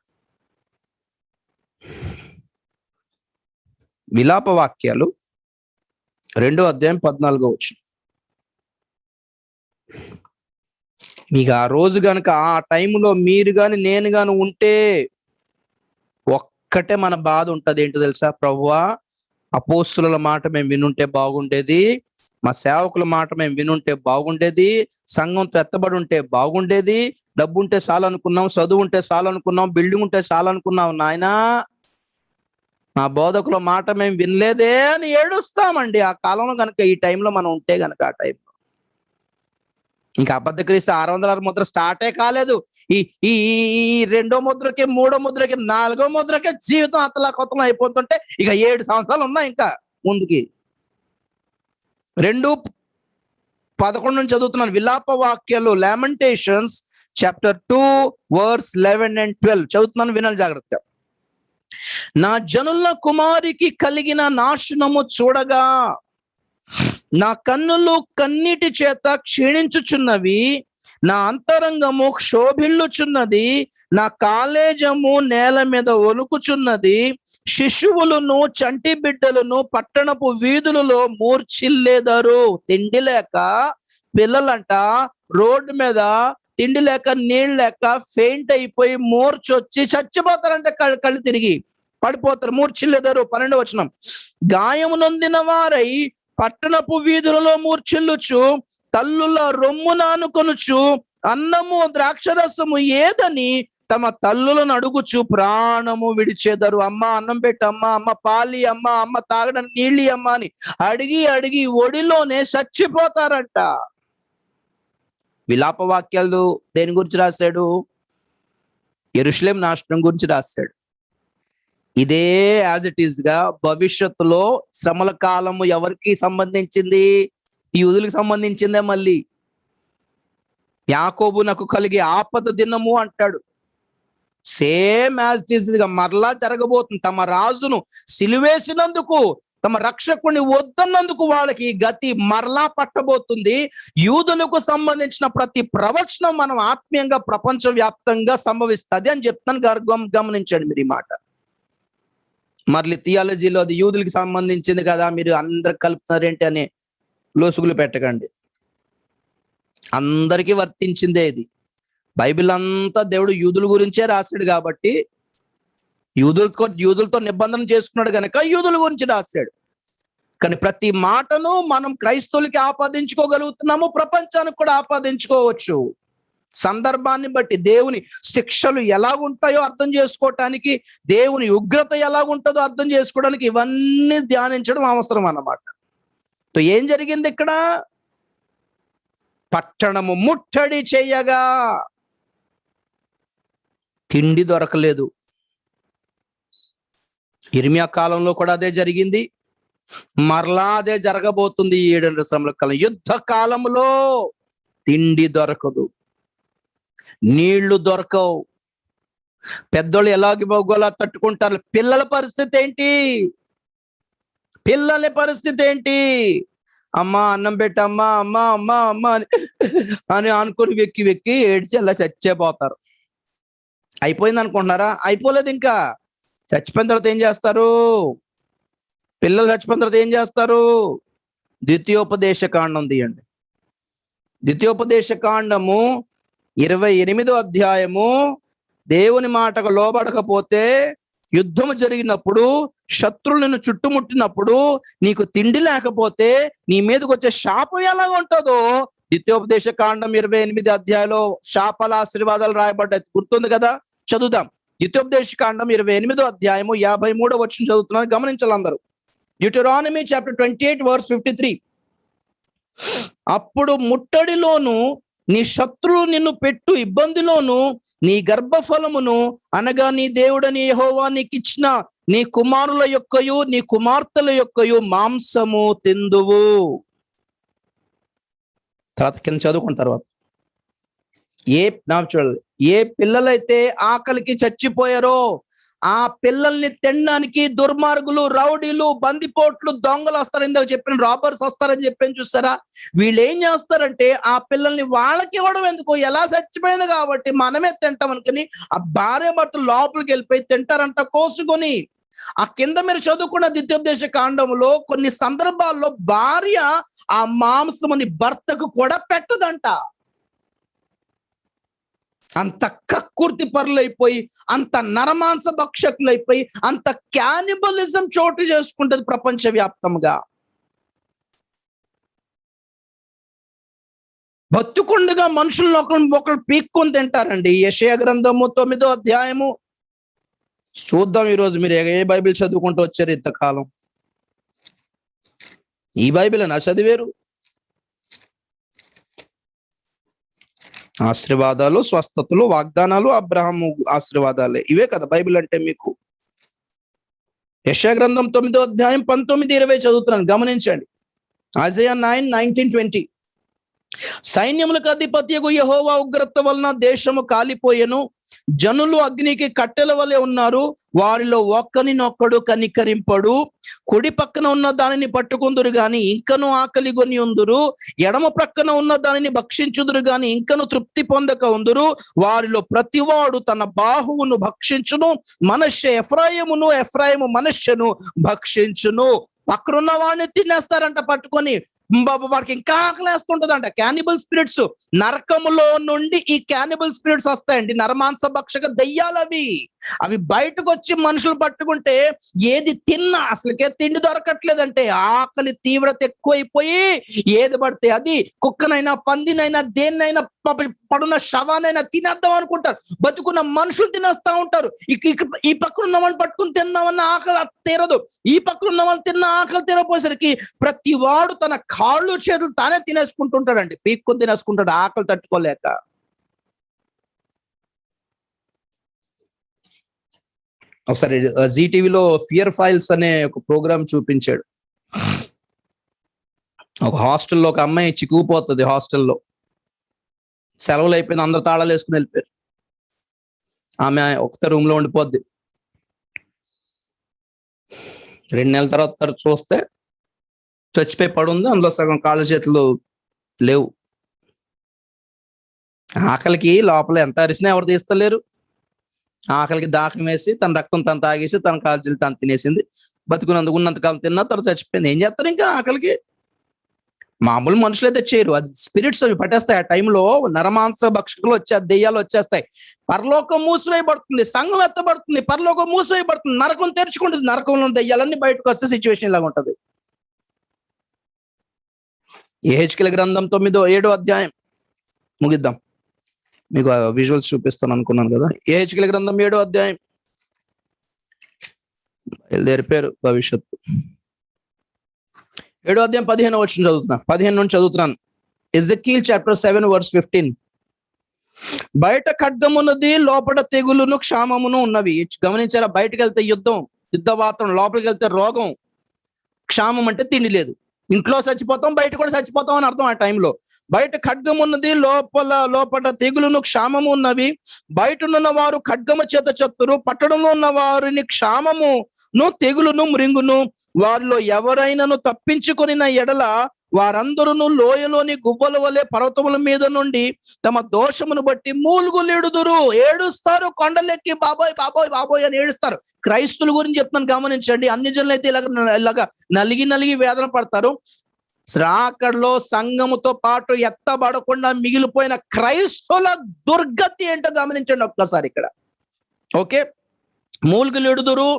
విలాప వాక్యాలు 2వ అధ్యాయం 14వ వచనం. మీకు ఆ రోజు గనుక ఆ టైంలో మీరు గాని నేను గాని ఉంటే ఒక్కటే మన బాధ ఉంటది. ఏంటో తెలుసా? ప్రభువా, అపోస్తుల మాట మేము వినుంటే బాగుండేది, మా సేవకుల మాట మేము వినుంటే బాగుండేది, సంఘంతో ఎత్తబడి ఉంటే బాగుండేది, డబ్బు ఉంటే చాలనుకున్నాం, చదువు ఉంటే చాలనుకున్నాం, బిల్డింగ్ ఉంటే చాలనుకున్నాం, నాయనా మా బోధకుల మాట మేము వినలేదే అని ఏడుస్తామండి. ఆ కాలంలో కనుక ఈ టైంలో మనం ఉంటే గనక, ఆ టైంలో ఇంకా అబద్ధ క్రీస్తు 606 ముద్ర స్టార్టే కాలేదు. ఈ ఈ 2వ ముద్రకి, 3వ ముద్రకి, 4వ ముద్రకి జీవితం అతలాకుతలం అయిపోతుంటే ఇక 7 సంవత్సరాలు ఉన్నాయి ఇంకా ముందుకి. 2:11 నుంచి చదువుతున్నాను. విలాప వాక్యాలు, లామెంటేషన్స్ చాప్టర్ 2 verse 11 and 12 చదువుతున్నాను, వినాలి జాగ్రత్తగా. నా జనుల కుమారికి కలిగిన నాశనము చూడగా నా కన్నులు కన్నీటి చేత క్షీణించుచున్నవి, నా అంతరంగము క్షోభిల్లుచున్నది, నా కాలేజము నేల మీద ఒలుకుచున్నది. శిశువులను చంటి బిడ్డలను పట్టణపు వీధులలో మూర్చిల్లేదారు. తిండి లేక పిల్లలంట రోడ్డు మీద తిండి లేక నీళ్ళు లేక ఫెయింట్ అయిపోయి మూర్చొచ్చి చచ్చిపోతారంట. కళ్ళు తిరిగి పడిపోతారు, మూర్చిల్లేదారు. 12వ వచనం. గాయము నొందిన వారై పట్టణపు వీధులలో మూర్చిల్లుచు, తల్లుల రొమ్మున ఆనుకొనుచు, అన్నము ద్రాక్షరసము ఏదని తమ తల్లులను అడుగుచు ప్రాణము విడిచేదారు. అమ్మ అన్నం పెట్టు, అమ్మ పాలి, అమ్మ తాగడానికి నీళ్ళి అమ్మ అని అడిగి అడిగి ఒడిలోనే చచ్చిపోతారంట. విలాప వాక్యాలు దేని గురించి రాశాడు? యెరూషలేం నాశనం గురించి రాశాడు. ఇదే యాజ్ ఇట్ ఈస్ గా భవిష్యత్తులో శ్రమల కాలము ఎవరికి సంబంధించింది? యూదులకు సంబంధించిందే. మళ్ళీ యాకోబు నాకు కలిగే ఆపద దినము అంటాడు. సేమ్ యాజ్ ఇట్ ఈస్ గా మరలా జరగబోతుంది. తమ రాజును సిలువేసినందుకు, తమ రక్షకుని వద్దన్నందుకు వాళ్ళకి గతి మరలా పట్టబోతుంది. యూదులకు సంబంధించిన ప్రతి ప్రవచనం మనం ఆత్మీయంగా ప్రపంచవ్యాప్తంగా సంభవిస్తుంది అని చెప్తాను. గమనించండి మీరు ఈ మాట. మళ్ళీ థియాలజీలో అది యూదులకు సంబంధించింది కదా, మీరు అందరు కలుపుతున్నారేంటి అని లోసుగులు పెట్టకండి. అందరికీ వర్తించిందే ఇది. బైబిల్ అంతా దేవుడు యూదుల గురించే రాశాడు కాబట్టి, యూదులతో నిబంధన చేసుకున్నాడు కనుక యూదుల గురించి రాశాడు. కానీ ప్రతి మాటను మనం క్రైస్తవులకి ఆపాదించుకోగలుగుతున్నాము, ప్రపంచానికి కూడా ఆపాదించుకోవచ్చు. సందర్భాన్ని బట్టి దేవుని శిక్షలు ఎలా ఉంటాయో అర్థం చేసుకోవటానికి, దేవుని ఉగ్రత ఎలా ఉంటుందో అర్థం చేసుకోవడానికి ఇవన్నీ ధ్యానించడం అవసరం అన్నమాట. ఏం జరిగింది ఇక్కడ? పట్టణము ముట్టడి చేయగా తిండి దొరకలేదు. ఇర్మియా కాలంలో కూడా అదే జరిగింది, మరలా అదే జరగబోతుంది ఈ 7 సంవత్సరాల కాలం. యుద్ధ కాలంలో తిండి దొరకదు, నీళ్లు దొరకవు. పెద్దోళ్ళు ఎలాగోలా తట్టుకుంటారు. పిల్లల పరిస్థితి ఏంటి? పిల్లల పరిస్థితి ఏంటి? అమ్మా అన్నం పెట్టమ్మా, అమ్మా అమ్మా అమ్మా అని అనుకుని వెక్కి వెక్కి ఏడ్చి అలా చచ్చిపోతారు. అయిపోయింది అనుకుంటున్నారా? అయిపోలేదు. ఇంకా చచ్చిపోయిన తర్వాత ఏం చేస్తారు? పిల్లలు చచ్చిపోయిన తర్వాత ఏం చేస్తారు? ద్వితీయోపదేశ కాండం తీయండి. ద్వితీయోపదేశ కాండము 28వ అధ్యాయము. దేవుని మాటకు లోబడకపోతే, యుద్ధము జరిగినప్పుడు, శత్రువులు నిన్ను చుట్టుముట్టినప్పుడు, నీకు తిండి లేకపోతే నీ మీదకి వచ్చే శాపం ఎలా ఉంటుందో ద్వితీయోపదేశ కాండం 28 అధ్యాయంలో శాపాల ఆశీర్వాదాలు రాయబడ్డాయి. గుర్తుంది కదా? చదువుదాం. ద్వితీయోపదేశ కాండం 28వ అధ్యాయము 53వ వచనం చదువుతున్నాను, గమనించాలి అందరూ. డ్యూటెరానమీ చాప్టర్ 28 వర్స్ 53. అప్పుడు ముట్టడిలోను నీ శత్రువు నిన్ను పెట్టు ఇబ్బందిలోను నీ గర్భఫలమును అనగా నీ దేవుడని యెహోవా నీకు ఇచ్చిన నీ కుమారుల యొక్కయు నీ కుమార్తెల యొక్కయు మాంసము తిందువు. తర్వాత కింద చదువుకున్న తర్వాత చూడాలి, ఏ పిల్లలైతే ఆకలికి చచ్చిపోయారో ఆ పిల్లల్ని తినడానికి దుర్మార్గులు, రౌడీలు, బందిపోట్లు, దొంగలు వస్తారు. ఇందాక చెప్పిన రాబర్స్ వస్తారని చెప్పాను చూస్తారా? వీళ్ళు ఏం చేస్తారంటే ఆ పిల్లల్ని వాళ్ళకి ఇవ్వడం ఎందుకు? ఎలా చచ్చిపోయింది కాబట్టి మనమే తింటాం అనుకుని ఆ భార్య భర్తలు లోపలికి వెళ్ళిపోయి తింటారంట కోసుకొని. ఆ కింద మీరు చదువుకున్న ద్వితీయోపదేశ కాండంలో కొన్ని సందర్భాల్లో భార్య ఆ మాంసముని భర్తకు కూడా పెట్టదంట. అంత కక్కుర్తి పరులైపోయి, అంత నరమాంస భక్షకులైపోయి, అంత క్యానిబలిజం చోటు చేసుకుంటది ప్రపంచవ్యాప్తంగా. బతుకుండగా మనుషులను ఒకరు పీక్కొని తింటారండి. యెషయా గ్రంథము 9వ అధ్యాయము చూద్దాం. ఈరోజు మీరు ఏ బైబిల్ చదువుకుంటూ వచ్చారు ఇంతకాలం? ఈ బైబిల్ నా చదివేరు? ఆశీర్వాదాలు, స్వస్థతలు, వాగ్దానాలు, అబ్రహాము ఆశీర్వాదాలే, ఇవే కదా బైబిల్ అంటే మీకు. యెషయా గ్రంథం 9వ అధ్యాయం 19-20 చదువుతున్నాను, గమనించండి. ఐజయా 9:19-20. సైన్యములకు అధిపత్యగు యెహోవా ఉగ్రత వలన దేశము కాలిపోయెను, జనులు అగ్నికి కట్టెల వలె ఉన్నారు, వారిలో ఒక్కనినొక్కడు కనికరింపడు. కుడి పక్కన ఉన్న దానిని పట్టుకుందురు గాని ఇంకను ఆకలి కొని ఉందురు, ఎడమ ప్రక్కన ఉన్న దానిని భక్షించుదురు గాని ఇంకను తృప్తి పొందక ఉందురు. వారిలో ప్రతివాడు తన బాహువును భక్షించును, మనష్య ఎఫ్రాయిము మనష్యను భక్షించును. పక్కనున్న వాడిని తినేస్తారంట పట్టుకొని. వాడికి ఇంకా ఆకలేస్తుంటదంట. క్యానిబల్ స్పిరిట్స్, నరకములో నుండి ఈ క్యానిబల్ స్పిరిట్స్ వస్తాయండి. నరమాంస భక్షక దయ్యాలు అవి బయటకు వచ్చి మనుషులు పట్టుకుంటే ఏది తిన్నా అసలుకే తిండి దొరకట్లేదంటే ఆకలి తీవ్రత ఎక్కువైపోయి ఏది పడితే అది, కుక్కనైనా పందినైనా దేన్నైనా పడున్న శవానైనా తినేద్దాం అనుకుంటారు. బతుకున్న మనుషులు తినేస్తా ఉంటారు. ఈ పక్కన ఉన్నవాడిని పట్టుకుని తిన్నామన్న ఆకలి తీరదు, ఈ పక్కన ఉన్నవాళ్ళు తిన్న ఆకలి తీరపోయేసరికి ప్రతి వాడు తన కాళ్ళు చేతులు తానే తినేసుకుంటుంటాడండి, పీక్కొని తినేసుకుంటాడు ఆకలి తట్టుకోలేక. ఒకసారి జీటీవీలో ఫియర్ ఫైల్స్ అనే ఒక ప్రోగ్రామ్ చూపించాడు. ఒక హాస్టల్లో ఒక అమ్మాయి చిక్కుకుపోతుంది. హాస్టల్లో సెలవులు అయిపోయింది, అందరు తాళాలు వేసుకుని వెళ్ళిపోయారు. ఆమె ఒకటే రూమ్ లో ఉండిపోద్ది. 2 నెలల తర్వాత చూస్తే చచ్చిపోయి పడుంది, అందులో సగం కాళ్ళ చేతులు లేవు. ఆకలికి లోపల ఎంత అరిసినా ఎవరు తీస్తలేరు. ఆకలికి దాహం వేసి తన రక్తం తను తాగేసి తన కాల్చీలు తను తినేసింది. ఉన్నంతకాలం తిన్నా తర్వాత చచ్చిపోయింది. ఏం చేస్తారు ఇంకా ఆకలికి? మామూలు మనుషులు అయితే చేయరు, అది స్పిరిట్స్ అవి పట్టేస్తాయి. ఆ టైంలో నరమాంస భక్షకులు దెయ్యాలు వచ్చేస్తాయి. పరలోకం మూసివేయబడుతుంది, సంఘం ఎత్తబడుతుంది, పరలోకం మూసివేయబడుతుంది, నరకం తెరుచుకుంటుంది. నరకంలో దెయ్యాలన్నీ బయటకు వస్తే సిచ్యువేషన్ ఇలాగ ఉంటది. యెహెజ్కేలు గ్రంథం 7వ అధ్యాయం ముగిద్దాం. మీకు విజువల్స్ చూపిస్తాను అనుకున్నాను కదా. యెహెజ్కేలు గ్రంథం 7వ అధ్యాయం, బయలుదేరిపోయారు భవిష్యత్తు. 7వ అధ్యాయం 15వ వచనం చదువుతున్నా, 15 నుంచి చదువుతున్నాను. ఎజెకీల్ చాప్టర్ 7 వర్స్ 15. బయట ఖడ్గమున్నది, లోపల తెగులును క్షామమును ఉన్నవి. గమనించారా? బయటకు వెళ్తే యుద్ధం, యుద్ధ వాతావరణం, లోపలికి వెళ్తే రోగం, క్షామం అంటే తిండి లేదు. ఇంట్లో చచ్చిపోతాం, బయట కూడా చచ్చిపోతాం అని అర్థం. ఆ టైంలో బయట ఖడ్గం ఉన్నది, లోపల తెగులును క్షామము ఉన్నవి. బయటనున్న వారు ఖడ్గము చేత చత్తురు, పట్టణంలో ఉన్న వారిని క్షామమును తెగులును మృంగును. వారిలో ఎవరైనాను తప్పించుకొనిన ఎడల వారందరూ లోయలోని గువ్వల వలె పర్వతముల మీద నుండి తమ దోషమును బట్టి మూలుగులేడుదురు. ఏడుస్తారు, కొండలెక్కి బాబోయ్ బాబోయ్ బాబోయ్ అని ఏడుస్తారు. క్రైస్తువుల గురించి చెప్తాను, గమనించండి. అన్ని జనులు అయితే ఇలాగా నలిగి వేదన పడతారు. శ్రాకడలో సంఘముతో పాటు ఎత్తబడకుండా మిగిలిపోయిన క్రైస్తవుల దుర్గతి ఏంటో గమనించండి ఒక్కసారి ఇక్కడ. ఓకే, మూలుగులెడుదురు,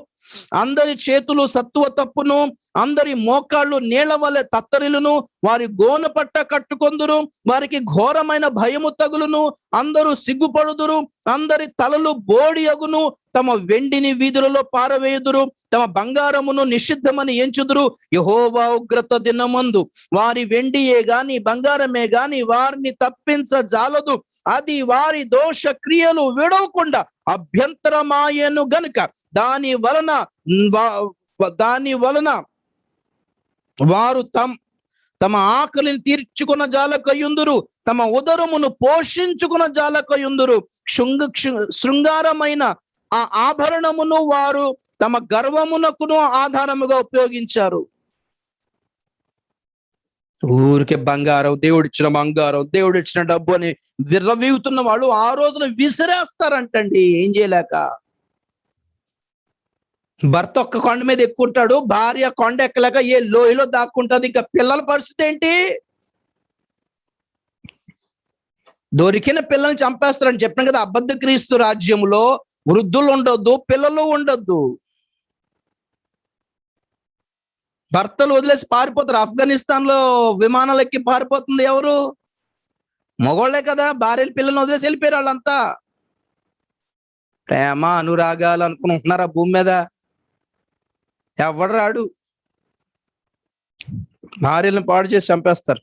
అందరి చేతులు సత్తువ తప్పును, అందరి మోకాళ్ళు నీళ్ల వలె తత్తరిలును, వారి గోన పట్ట కట్టుకొందురు, వారికి ఘోరమైన భయము తగులును, అందరూ సిగ్గుపడుదురు, అందరి తలలు బోడియగును, తమ వెండిని వీధులలో పారవేయుదురు, తమ బంగారమును నిషిద్ధమని ఎంచుదురు. యెహోవా ఉగ్రత దినమందు వారి వెండియే గాని బంగారమే గాని వారిని తప్పించజాలదు. అది వారి దోష క్రియలు విడవకుండా అభ్యంతరమాయను గనుక దాని వలన వారు తమ ఆకలిని తీర్చుకున్న జాలకయుందురు, తమ ఉదరమును పోషించుకున్న జాలకయుందురు. శృంగారమైన ఆ ఆభరణమును వారు తమ గర్వమునకును ఆధారముగా ఉపయోగించారు. ఊరికే బంగారం, దేవుడిచ్చిన బంగారం, దేవుడిచ్చిన డబ్బు అని విర్రవీగుతున్న వాళ్ళు ఆ రోజున విసిరేస్తారంటండి, ఏం చేయలేక. భర్త ఒక్క కొండ మీద ఎక్కుంటాడు, భార్య కొండ ఎక్కలేక ఏ లోయలో దాక్కుంటది. ఇంకా పిల్లల పరిస్థితి ఏంటి? దొరికిన పిల్లల్ని చంపేస్తారని చెప్పాను కదా. అబద్ధ క్రీస్తు రాజ్యంలో వృద్ధులు ఉండొద్దు, పిల్లలు ఉండొద్దు. భర్తలు వదిలేసి పారిపోతారు. ఆఫ్ఘనిస్తాన్ లో విమానాలు ఎక్కి పారిపోతుంది ఎవరు? మగోళ్లే కదా. భార్యలు పిల్లల్ని వదిలేసి వెళ్ళిపోయారు వాళ్ళంతా. ప్రేమ అనురాగాలు అనుకుని ఉంటున్నారా భూమి మీద? ఎవడు రాడు. భార్యలను పాడు చేసి చంపేస్తారు.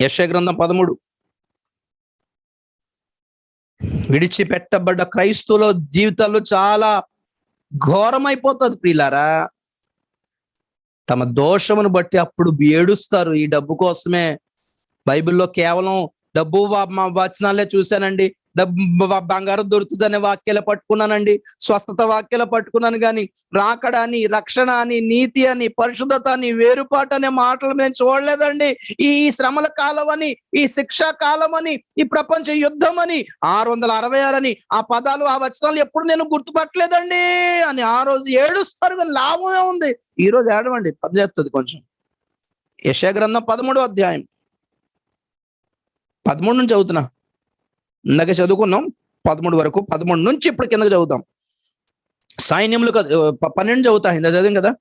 యెషయా గ్రంథం 13. విడిచిపెట్టబడ్డ క్రైస్తవుల జీవితాల్లో చాలా ఘోరమైపోతుంది ప్రియులారా. తమ దోషమును బట్టి అప్పుడు ఏడుస్తారు. ఈ డబ్బు కోసమే బైబిల్లో కేవలం డబ్బు వచనాలే చూశానండి, డబ్బు బంగారం దొరుకుతుందనే వాక్యాలు పట్టుకున్నానండి, స్వస్థత వాక్యాలు పట్టుకున్నాను, కానీ రాకడ అని, రక్షణ అని, నీతి అని, పరిశుద్ధత అని, వేరుపాటు అనే మాటలు నేను చూడలేదండి. ఈ శ్రమల కాలం అని, ఈ శిక్షా కాలం అని, ఈ ప్రపంచ యుద్ధం అని, 666 అని ఆ పదాలు, ఆ వచనాలు ఎప్పుడు నేను గుర్తుపట్టలేదండి అని ఆ రోజు ఏడుస్తారు. కానీ లాభమే ఉంది. ఈ రోజు ఏడవండి, పని చేస్తుంది కొంచెం. యెషయా గ్రంథం 13వ అధ్యాయం 13 నుంచి చదువుతున్నా. ఇందాక చదువుకున్నాం 13 వరకు. 13 నుంచి ఇప్పుడు కిందకి చదువుతాం. సైన్యములు 12 చదువుతా, ఇందా చదివాం కదా.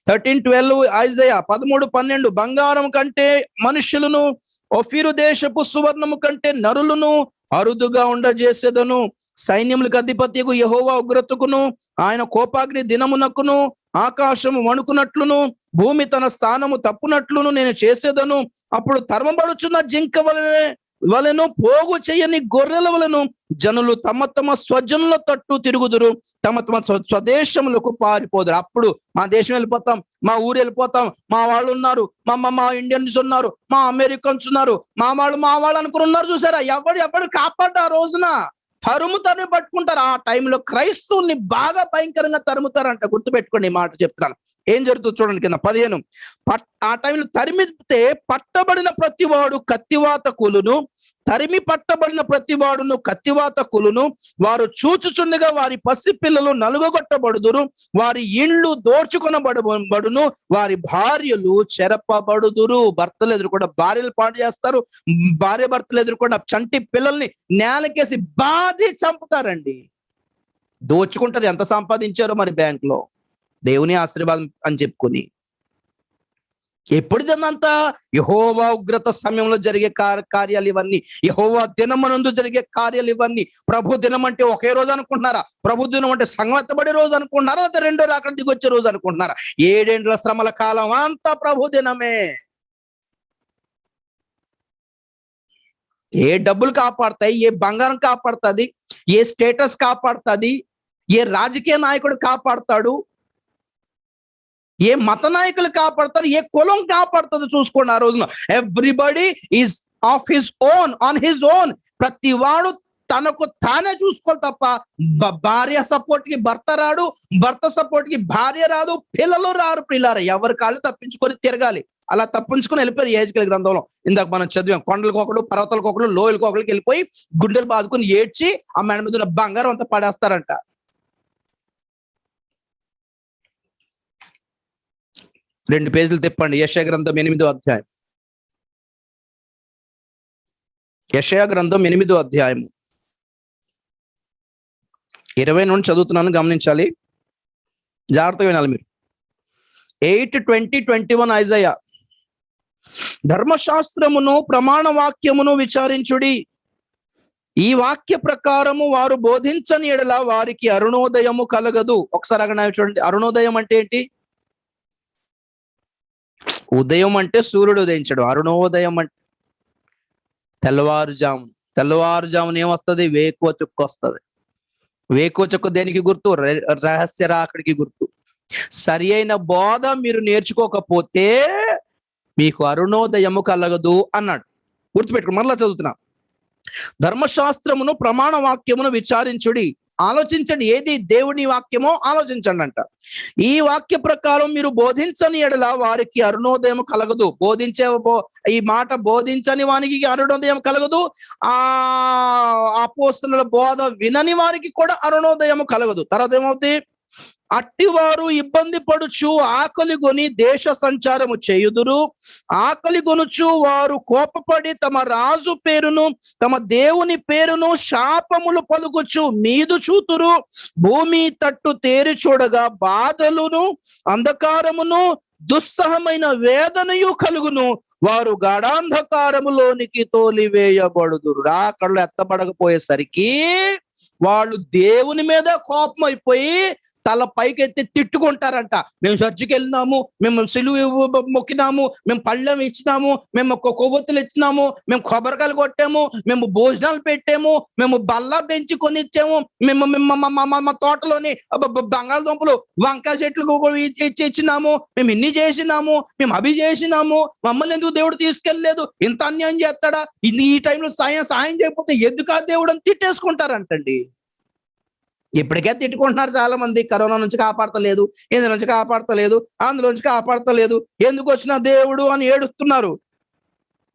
13:12 ఐజయా 13:12. బంగారం కంటే మనుషులను, ఒఫీరు దేశపు సువర్ణము కంటే నరులను అరుదుగా ఉండజేసేదను. సైన్యములకు అధిపత్యకు యెహోవా ఉగ్రతకును ఆయన కోపాగ్ని దినమునకును ఆకాశము వణుకునట్లును భూమి తన స్థానము తప్పునట్లును నేను చేసేదను. అప్పుడు తరమబడుచున్న జింక వలెను, పోగు చేయని గొర్రెల వలెను జనులు తమ స్వజనుల తట్టు తిరుగుదురు, తమ స్వదేశములకు పారిపోదురు. అప్పుడు మా దేశం వెళ్ళిపోతాం, మా ఊరు వెళ్ళిపోతాం, మా వాళ్ళు ఉన్నారు, మా ఇండియన్స్ ఉన్నారు, మా అమెరికన్స్ ఉన్నారు, మా వాళ్ళు అనుకుని ఉన్నారు. చూసారా? ఎవడు కాపాడు ఆ రోజున తరుముతారని పట్టుకుంటారు. ఆ టైంలో క్రైస్తవుల్ని బాగా భయంకరంగా తరుముతారంట. గుర్తుపెట్టుకోండి, ఈ మాట చెప్తున్నాను. ఏం జరుగుతుంది చూడండి కింద 15. ఆ టైంలో తరిమితే పట్టబడిన ప్రతివాడు కత్తివాత కూలును, తరిమి పట్టబడిన ప్రతివాడును కత్తివాత కూలును. వారు చూచుచుండగా వారి పసి పిల్లలు నలుగొట్టబడుదురు, వారి ఇండ్లు దోచుకొనబడును, వారి భార్యలు చెరపబడుదురు. భర్తలు ఎదురుకుండా భార్యలు పాడు చేస్తారు, భార్య భర్తలు ఎదురుకుండా చంటి పిల్లల్ని నేలకేసి బాధి చంపుతారండి. దోచుకుంటారు. ఎంత సంపాదించారో మరి బ్యాంకులో, దేవుని ఆశీర్వాదం అని చెప్పుకొని. ఎప్పుడు దినంతా యెహోవా ఉగ్రత సమయంలో జరిగే కార్యాలు ఇవన్నీ, యెహోవా దినమనందు జరిగే కార్యాలు ఇవన్నీ. ప్రభు దినం అంటే ఒకే రోజు అనుకుంటున్నారా? ప్రభు దినం అంటే సంగతబడే రోజు అనుకుంటున్నారా? లేకపోతే రెండో రాకడ దిగొచ్చే రోజు అనుకుంటున్నారా? 7 ఏండ్ల శ్రమల కాలం అంతా ప్రభు దినమే. ఏ డబ్బులు కాపాడతాయి, ఏ బంగారం కాపాడుతుంది, ఏ స్టేటస్ కాపాడుతుంది, ఏ రాజకీయ నాయకుడు కాపాడతాడు, ఏ మత నాయకులు కాపాడతారు, ఏ కులం కాపాడుతుంది చూసుకోండి. ఆ రోజున everybody is of his own, on his own. ప్రతి వాడు తనకు తానే చూసుకోవాలి తప్ప భార్య సపోర్ట్ కి భర్త రాడు, భర్త సపోర్ట్ కి భార్య రాదు, పిల్లలు రారు. పిల్లారా ఎవరి కాళ్ళు తప్పించుకొని తిరగాలి. అలా తప్పించుకొని వెళ్ళిపోయారు యెహెజ్కేలు గ్రంథంలో. ఇందాక మనం చదివాం, కొండలకు ఒకడు, పర్వతాలకు ఒకడు, లోయలకు ఒకడికి వెళ్ళిపోయి గుండెలు బాదుకొని ఏడ్చి ఆ మెడ మీద ఉన్న బంగారం అంతా పడేస్తారంట. రెండు పేజీలు తిప్పండి, యెషయా గ్రంథం 8వ అధ్యాయం. యెషయా గ్రంథం 8వ అధ్యాయం 20 నుండి చదువుతున్నాను, గమనించాలి, జాగ్రత్తగా వినాలి మీరు. 8:20-21 ఐజయా. ధర్మశాస్త్రమును ప్రమాణ వాక్యమును విచారించుడి, ఈ వాక్య ప్రకారము వారు బోధించని ఎడల వారికి అరుణోదయము కలగదు. ఒకసారి అక్కడ చూడండి, అరుణోదయం అంటే ఏంటి? ఉదయం అంటే సూర్యుడు ఉదయించడం, అరుణోదయం అంటే తెల్లవారుజాము. తెల్లవారుజామున ఏమొస్తుంది? వేకువ చుక్క వస్తుంది. వేకువ చుక్క దేనికి గుర్తు? రహస్య రాకడికి గుర్తు. సరి అయిన బోధ మీరు నేర్చుకోకపోతే మీకు అరుణోదయము కలగదు అన్నాడు. గుర్తుపెట్టుకుని మరలా చదువుతున్నా. ధర్మశాస్త్రమును ప్రమాణ వాక్యమును విచారించుడి. ఆలోచించండి, ఏది దేవుని వాక్యమో ఆలోచించండి అంట. ఈ వాక్య ప్రకారం మీరు బోధించని ఎడల వారికి అరుణోదయం కలగదు. ఈ మాట బోధించని వానికి అరుణోదయం కలగదు, అపోస్తలుల బోధ వినని వారికి కూడా అరుణోదయం కలగదు. తర్వాత ఏమవుతుంది? అట్టివారు ఇబ్బంది పడుచు ఆకలి గొని దేశ సంచారము చేయుదురు. ఆకలి గొనుచు వారు కోపపడి తమ రాజు పేరును తమ దేవుని పేరును శాపములు పలుకుచు మీదు చూతురు. భూమి తట్టు తేరి చూడగా బాధలును అంధకారమును దుస్సహమైన వేదనయు కలుగును. వారు గాఢాంధకారములోనికి తోలివేయబడుదురు. రాకళ్ళు ఎత్తబడకపోయేసరికి వాళ్ళు దేవుని మీద కోపం అయిపోయి తల పైకెత్తి తిట్టుకుంటారంట. మేము చర్చికి వెళ్ళినాము, మేము సిలువ మొక్కినాము, మేము పళ్ళెం ఇచ్చినాము, మేము కొవ్వొత్తులు ఇచ్చినాము, మేము కొబ్బరికాయలు కొట్టాము, మేము భోజనాలు పెట్టాము, మేము బల్లా పెంచి కొని ఇచ్చాము, మేము మా తోటలోని బంగాళదుంపలు వంకాయ చెట్లు ఇచ్చినాము, మేము ఇన్ని చేసినాము, మేము అవి చేసినాము, మమ్మల్ని ఎందుకు దేవుడు తీసుకెళ్ళలేదు? ఇంత అన్యాయం చేస్తాడా? ఈ టైంలో సాయం చేయకపోతే ఎందుకు ఆ దేవుడు అని తిట్టేసుకుంటారంటండి. ఇప్పటికే తిట్టుకుంటున్నారు చాలా మంది. కరోనా నుంచి కాపాడతలేదు, ఇందు నుంచి కాపాడతలేదు, అందులోంచి కాపాడతలేదు, ఎందుకు వచ్చిన దేవుడు అని ఏడుస్తున్నారు.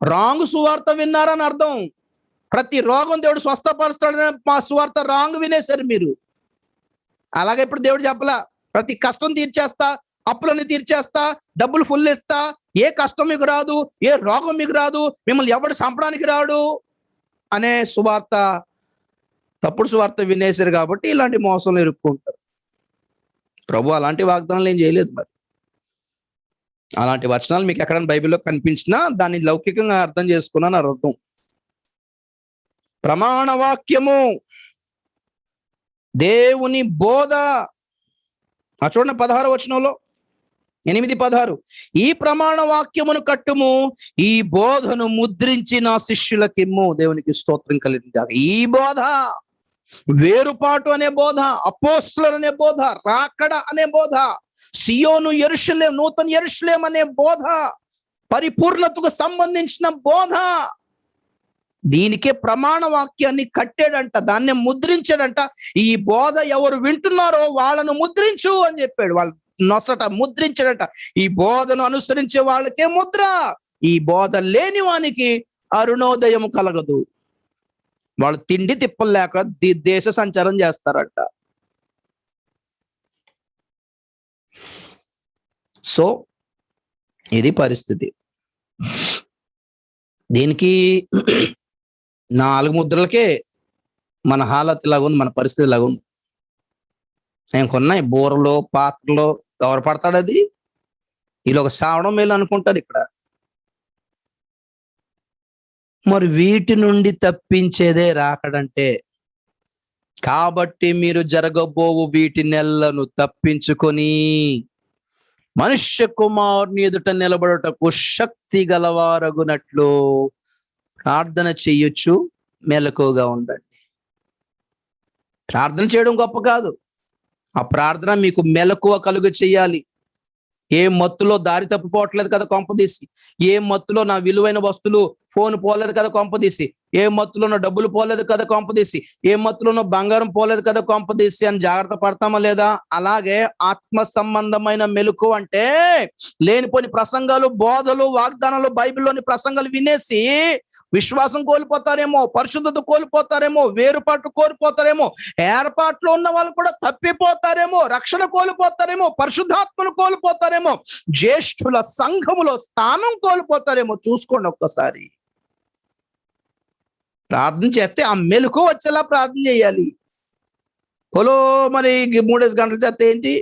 రాంగ్ సువార్త విన్నారని అర్థం. ప్రతి రోగం దేవుడు స్వస్థపరుస్తాడని మా సువార్త రాంగ్ వినేశారు మీరు. అలాగే ఇప్పుడు దేవుడు చెప్పలా, ప్రతి కష్టం తీర్చేస్తా, అప్పులని తీర్చేస్తా, డబ్బులు ఫుల్ ఇస్తా, ఏ కష్టం మీకు రాదు, ఏ రోగం మీకు రాదు, మిమ్మల్ని ఎవడు చంపడానికి రాడు అనే సువార్త, తప్పుడు సువార్త వినేశారు కాబట్టి ఇలాంటి మోసంలో ఇరుక్కుంటారు. ప్రభు అలాంటి వాగ్దానాలు ఏం చేయలేదు. మరి అలాంటి వచనాలు మీకు ఎక్కడైనా బైబిల్లో కనిపించినా దాన్ని లౌకికంగా అర్థం చేసుకున్నాను అర్థం. ప్రమాణ వాక్యము, దేవుని బోధ. చూడండి 16వ వచనంలో, 8:16, ఈ ప్రమాణ వాక్యమును కట్టుము, ఈ బోధను ముద్రించిన శిష్యులకిమ్ము. దేవునికి స్తోత్రం కలిగింది. ఈ బోధ, వేరుపాటు అనే బోధ, అపోస్తలులు అనే బోధ, రాకడ అనే బోధ, సియోను యెరూషలేం, నూతన యెరూషలేం అనే బోధ, పరిపూర్ణతకు సంబంధించిన బోధ. దీనికే ప్రమాణ వాక్యాన్ని కట్టాడంట, దాన్ని ముద్రించాడంట. ఈ బోధ ఎవరు వింటున్నారో వాళ్ళను ముద్రించు అని చెప్పాడు. వాళ్ళ నొసట ముద్రించాడంట. ఈ బోధను అనుసరించే వాళ్ళకే ముద్ర, ఈ బోధ లేని వానికి అరుణోదయం కలగదు. వాళ్ళు తిండి తిప్పలు లేక దేశ సంచారం చేస్తారంట. సో ఇది పరిస్థితి. దీనికి 4 ముద్రలకే మన హాలత్ లాగా ఉంది, మన పరిస్థితి లాగా ఉంది. నేను కొన్నాయి బూరలో పాత్రలో ఎవరు పడతాడు? అది ఈలోగా సావడం మేలు అనుకుంటారు ఇక్కడ. మరి వీటి నుండి తప్పించేదే రాకడంటే, కాబట్టి మీరు జరగబోవు వీటి నెలను తప్పించుకొని మనుష్య కుమారుని ఎదుట నిలబడుటకు శక్తి గలవారగునట్లు ప్రార్థన చెయ్యొచ్చు, మెలకువగా ఉండండి. ప్రార్థన చేయడం గొప్ప కాదు, ఆ ప్రార్థన మీకు మెలకువ కలుగు చేయాలి. ఏ మత్తులో దారి తప్పిపోవట్లేదు కదా కొంపదీసి, ఏ మత్తులో నా విలువైన వస్తువులు ఫోన్ పోలేదు కదా కొంపదీసి, ఏ మత్తులో నా డబ్బులు పోలేదు కదా కొంపదీసి, ఏ మత్తులో నా బంగారం పోలేదు కదా కొంపదీసి అని జాగ్రత్త పడతామా లేదా? అలాగే ఆత్మ సంబంధమైన మెలకు అంటే లేనిపోని ప్రసంగాలు, బోధలు, వాగ్దానాలు, బైబిల్లోని ప్రసంగాలు వినేసి విశ్వాసం కోల్పోతారేమో, పరిశుద్ధత కోల్పోతారేమో, వేరుపాటు కోల్పోతారేమో, ఏర్పాట్లో ఉన్న వాళ్ళు కూడా తప్పిపోతారేమో, రక్షణ కోల్పోతారేమో, పరిశుద్ధాత్మను కోల్పోతారేమో, జ్యేష్ఠుల సంఘములో స్థానం కోల్పోతారేమో. చూసుకోండి ఒక్కసారి. ప్రార్థన చేస్తే ఆ మెలకు వచ్చేలా ప్రార్థన చేయాలి. పొలో మరి 3 గంటలు చేస్తే ఏంటి?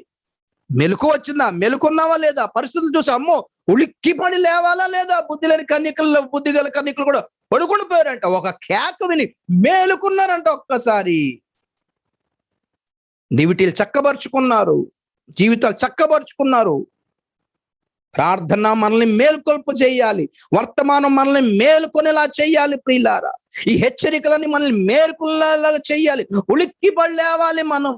మెలకు వచ్చిందా? మెలుకున్నావా లేదా? పరిస్థితులు చూసి అమ్మో ఉలిక్కి పడి లేవాలా లేదా? బుద్ధి లేని కన్యకలు, బుద్ధి గల కన్యకలు కూడా పడుకుని పోయారంట. ఒక కేక విని మేలుకున్నారంట. ఒక్కసారి దివిటీలు చక్కబరుచుకున్నారు, జీవితాలు చక్కబరుచుకున్నారు. ప్రార్థన మనల్ని మేల్కొల్పు చేయాలి, వర్తమానం మనల్ని మేల్కొనేలా చేయాలి. ప్రియులారా, ఈ హెచ్చరికలని మనల్ని మేల్కొనేలాగా చేయాలి. ఉలిక్కి పడి లేవాలి. మనం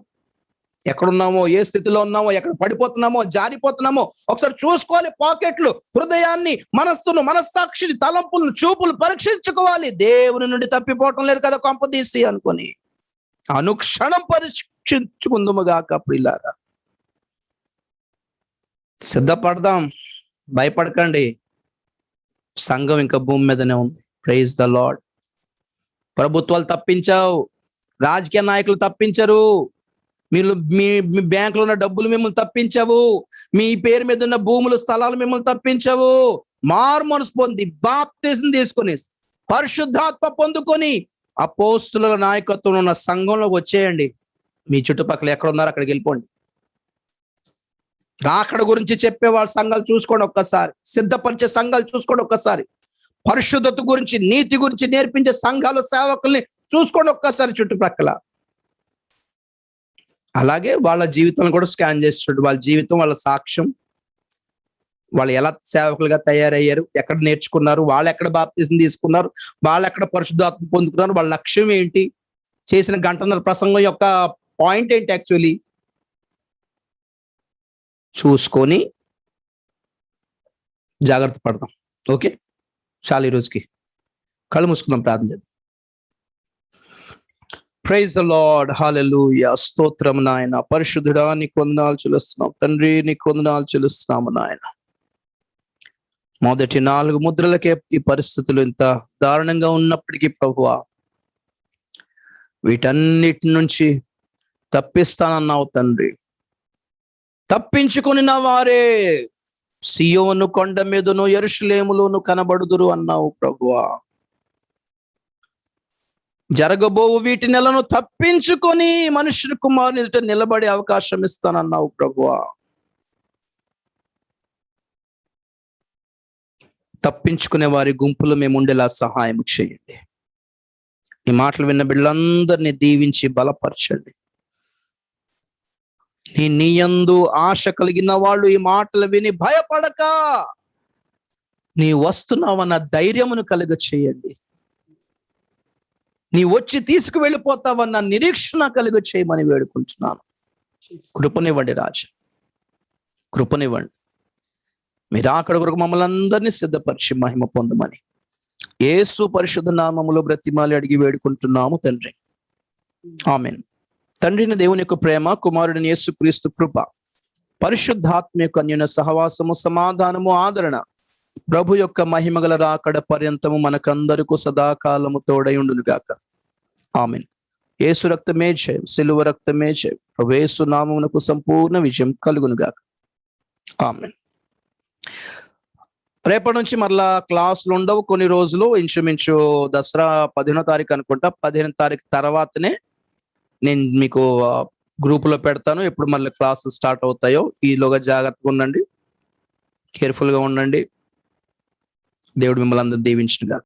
ఎక్కడున్నామో, ఏ స్థితిలో ఉన్నామో, ఎక్కడ పడిపోతున్నామో, జారిపోతున్నామో ఒకసారి చూసుకోవాలి. పాకెట్లు, హృదయాన్ని, మనస్సును, మనస్సాక్షిని, తలంపులను, చూపులు పరీక్షించుకోవాలి. దేవుని నుండి తప్పిపోవటం లేదు కదా కొంపదీసి అనుకొని అనుక్షణం పరీక్షించుకుందుముగాక. ప్రియులారా, సిద్ధపడదాం, భయపడకండి. సంఘం ఇంకా భూమి మీదనే ఉంది. Praise the Lord. ప్రభుత్వాలు తప్పించావు, రాజకీయ నాయకులు తప్పించరు, మీరు మీ బ్యాంకులో ఉన్న డబ్బులు మిమ్మల్ని తప్పించవు, మీ పేరు మీద ఉన్న భూములు, స్థలాలు మిమ్మల్ని తప్పించవు. మారు మనసు పొంది బాప్తిజం తీసుకొని పరిశుద్ధాత్మ పొందుకొని అపోస్తుల నాయకత్వం ఉన్న సంఘంలోకి వచ్చేయండి. మీ చుట్టుపక్కల ఎక్కడ ఉన్నారో అక్కడికి వెళ్ళిపోండి. రాకడ గురించి చెప్పే వాళ్ళ సంఘాలు చూసుకోండి ఒక్కసారి, సిద్ధపరిచే సంఘాలు చూసుకోండి ఒక్కసారి, పరిశుద్ధత గురించి, నీతి గురించి నేర్పించే సంఘాలు, సేవకుల్ని చూసుకోండి ఒక్కసారి చుట్టుపక్కల. అలాగే వాళ్ళ జీవితాలను కూడా స్కాన్ చేసి చూడండి. వాళ్ళ జీవితం, వాళ్ళ సాక్ష్యం, వాళ్ళు ఎలా సేవకులుగా తయారయ్యారు, ఎక్కడ నేర్చుకున్నారు, వాళ్ళు ఎక్కడ బాప్తిజం తీసుకున్నారు, వాళ్ళు ఎక్కడ పరిశుద్ధాత్మ పొందుకున్నారు, వాళ్ళ లక్ష్యం ఏంటి, చేసిన గంటన్నర ప్రసంగం యొక్క పాయింట్ ఏంటి, యాక్చువల్లీ చూసుకొని జాగ్రత్త పడదాం. ఓకే, చాలు ఈరోజుకి. కళ్ళు మూసుకుందాం, ప్రార్థన చేద్దాం. ప్రైజ్ ద లార్డ్, హల్లెలూయా. స్తోత్రం నాయన. పరిశుద్ధుడా, నీకు వందనాలు చెల్లిస్తున్నాం తండ్రి, నీకు వందనాలు చెల్లిస్తున్నాము నాయన. మొదటి 4 ముద్రలకే ఈ పరిస్థితులు ఇంత దారుణంగా ఉన్నప్పటికీ ప్రభువా, వీటన్నిటి నుంచి తప్పిస్తానన్నావు తండ్రి. తప్పించుకుని నా వారే సియోను కొండ మీదను యెరూషలేములోను కనబడుదురు అన్నావు ప్రభువా. జరగబోవు వీటి నెలను తప్పించుకొని మనుష్య కుమారుని ఎదుట నిలబడే అవకాశం ఇస్తానన్నావు ప్రభువా. తప్పించుకునే వారి గుంపులో మేము ఉండేలా సహాయం చేయండి. ఈ మాటలు విన్న బిడ్డలందరినీ దీవించి బలపరచండి. నీ యందు ఆశ కలిగిన వాళ్ళు ఈ మాటలు విని భయపడక నీ వస్తున్నావన్న ధైర్యమును కలుగ చేయండి. నీ వచ్చి తీసుకువెళ్ళిపోతావన్న నిరీక్షణ కలుగ చేయమని వేడుకుంటున్నాను. కృపనివ్వండి రాజా, కృపనివ్వండి. మీరు అక్కడ కొరకు మమ్మల్ని అందరినీ సిద్ధపరిచి మహిమ పొందమని యేసు పరిశుద్ధ నామములో బ్రతిమాలి అడిగి వేడుకుంటున్నాము తండ్రి, ఆమేన్. తండ్రిని దేవుని యొక్క ప్రేమ, కుమారుడిని యేసుక్రీస్తు కృప, పరిశుద్ధాత్మ యొక్క అన్యోన్య సహవాసము, సమాధానము, ఆదరణ, ప్రభు యొక్క మహిమగల రాకడ పర్యంతము మనకందరకు సదాకాలము తోడై ఉండును గాక. ఆమేన్. యేసు రక్తమే జయం, సిలువ రక్తమే జయం. ప్రభు యేసు నామమునకు సంపూర్ణ విజయం కలుగును గాక. ఆమేన్. రేపటి నుంచి మరలా క్లాసులు ఉండవు కొన్ని రోజులు. ఇంచుమించు దసరా 15వ తారీఖు అనుకుంటా. 15వ తారీఖు తర్వాతనే నేను మీకు గ్రూపులో పెడతాను ఎప్పుడు మళ్ళీ క్లాసులు స్టార్ట్ అవుతాయో. ఈలోగా జాగ్రత్తగా ఉండండి. కేర్ఫుల్గా ఉండండి. దేవుడు మిమ్మల్ని అందరూ దీవించునుగాక.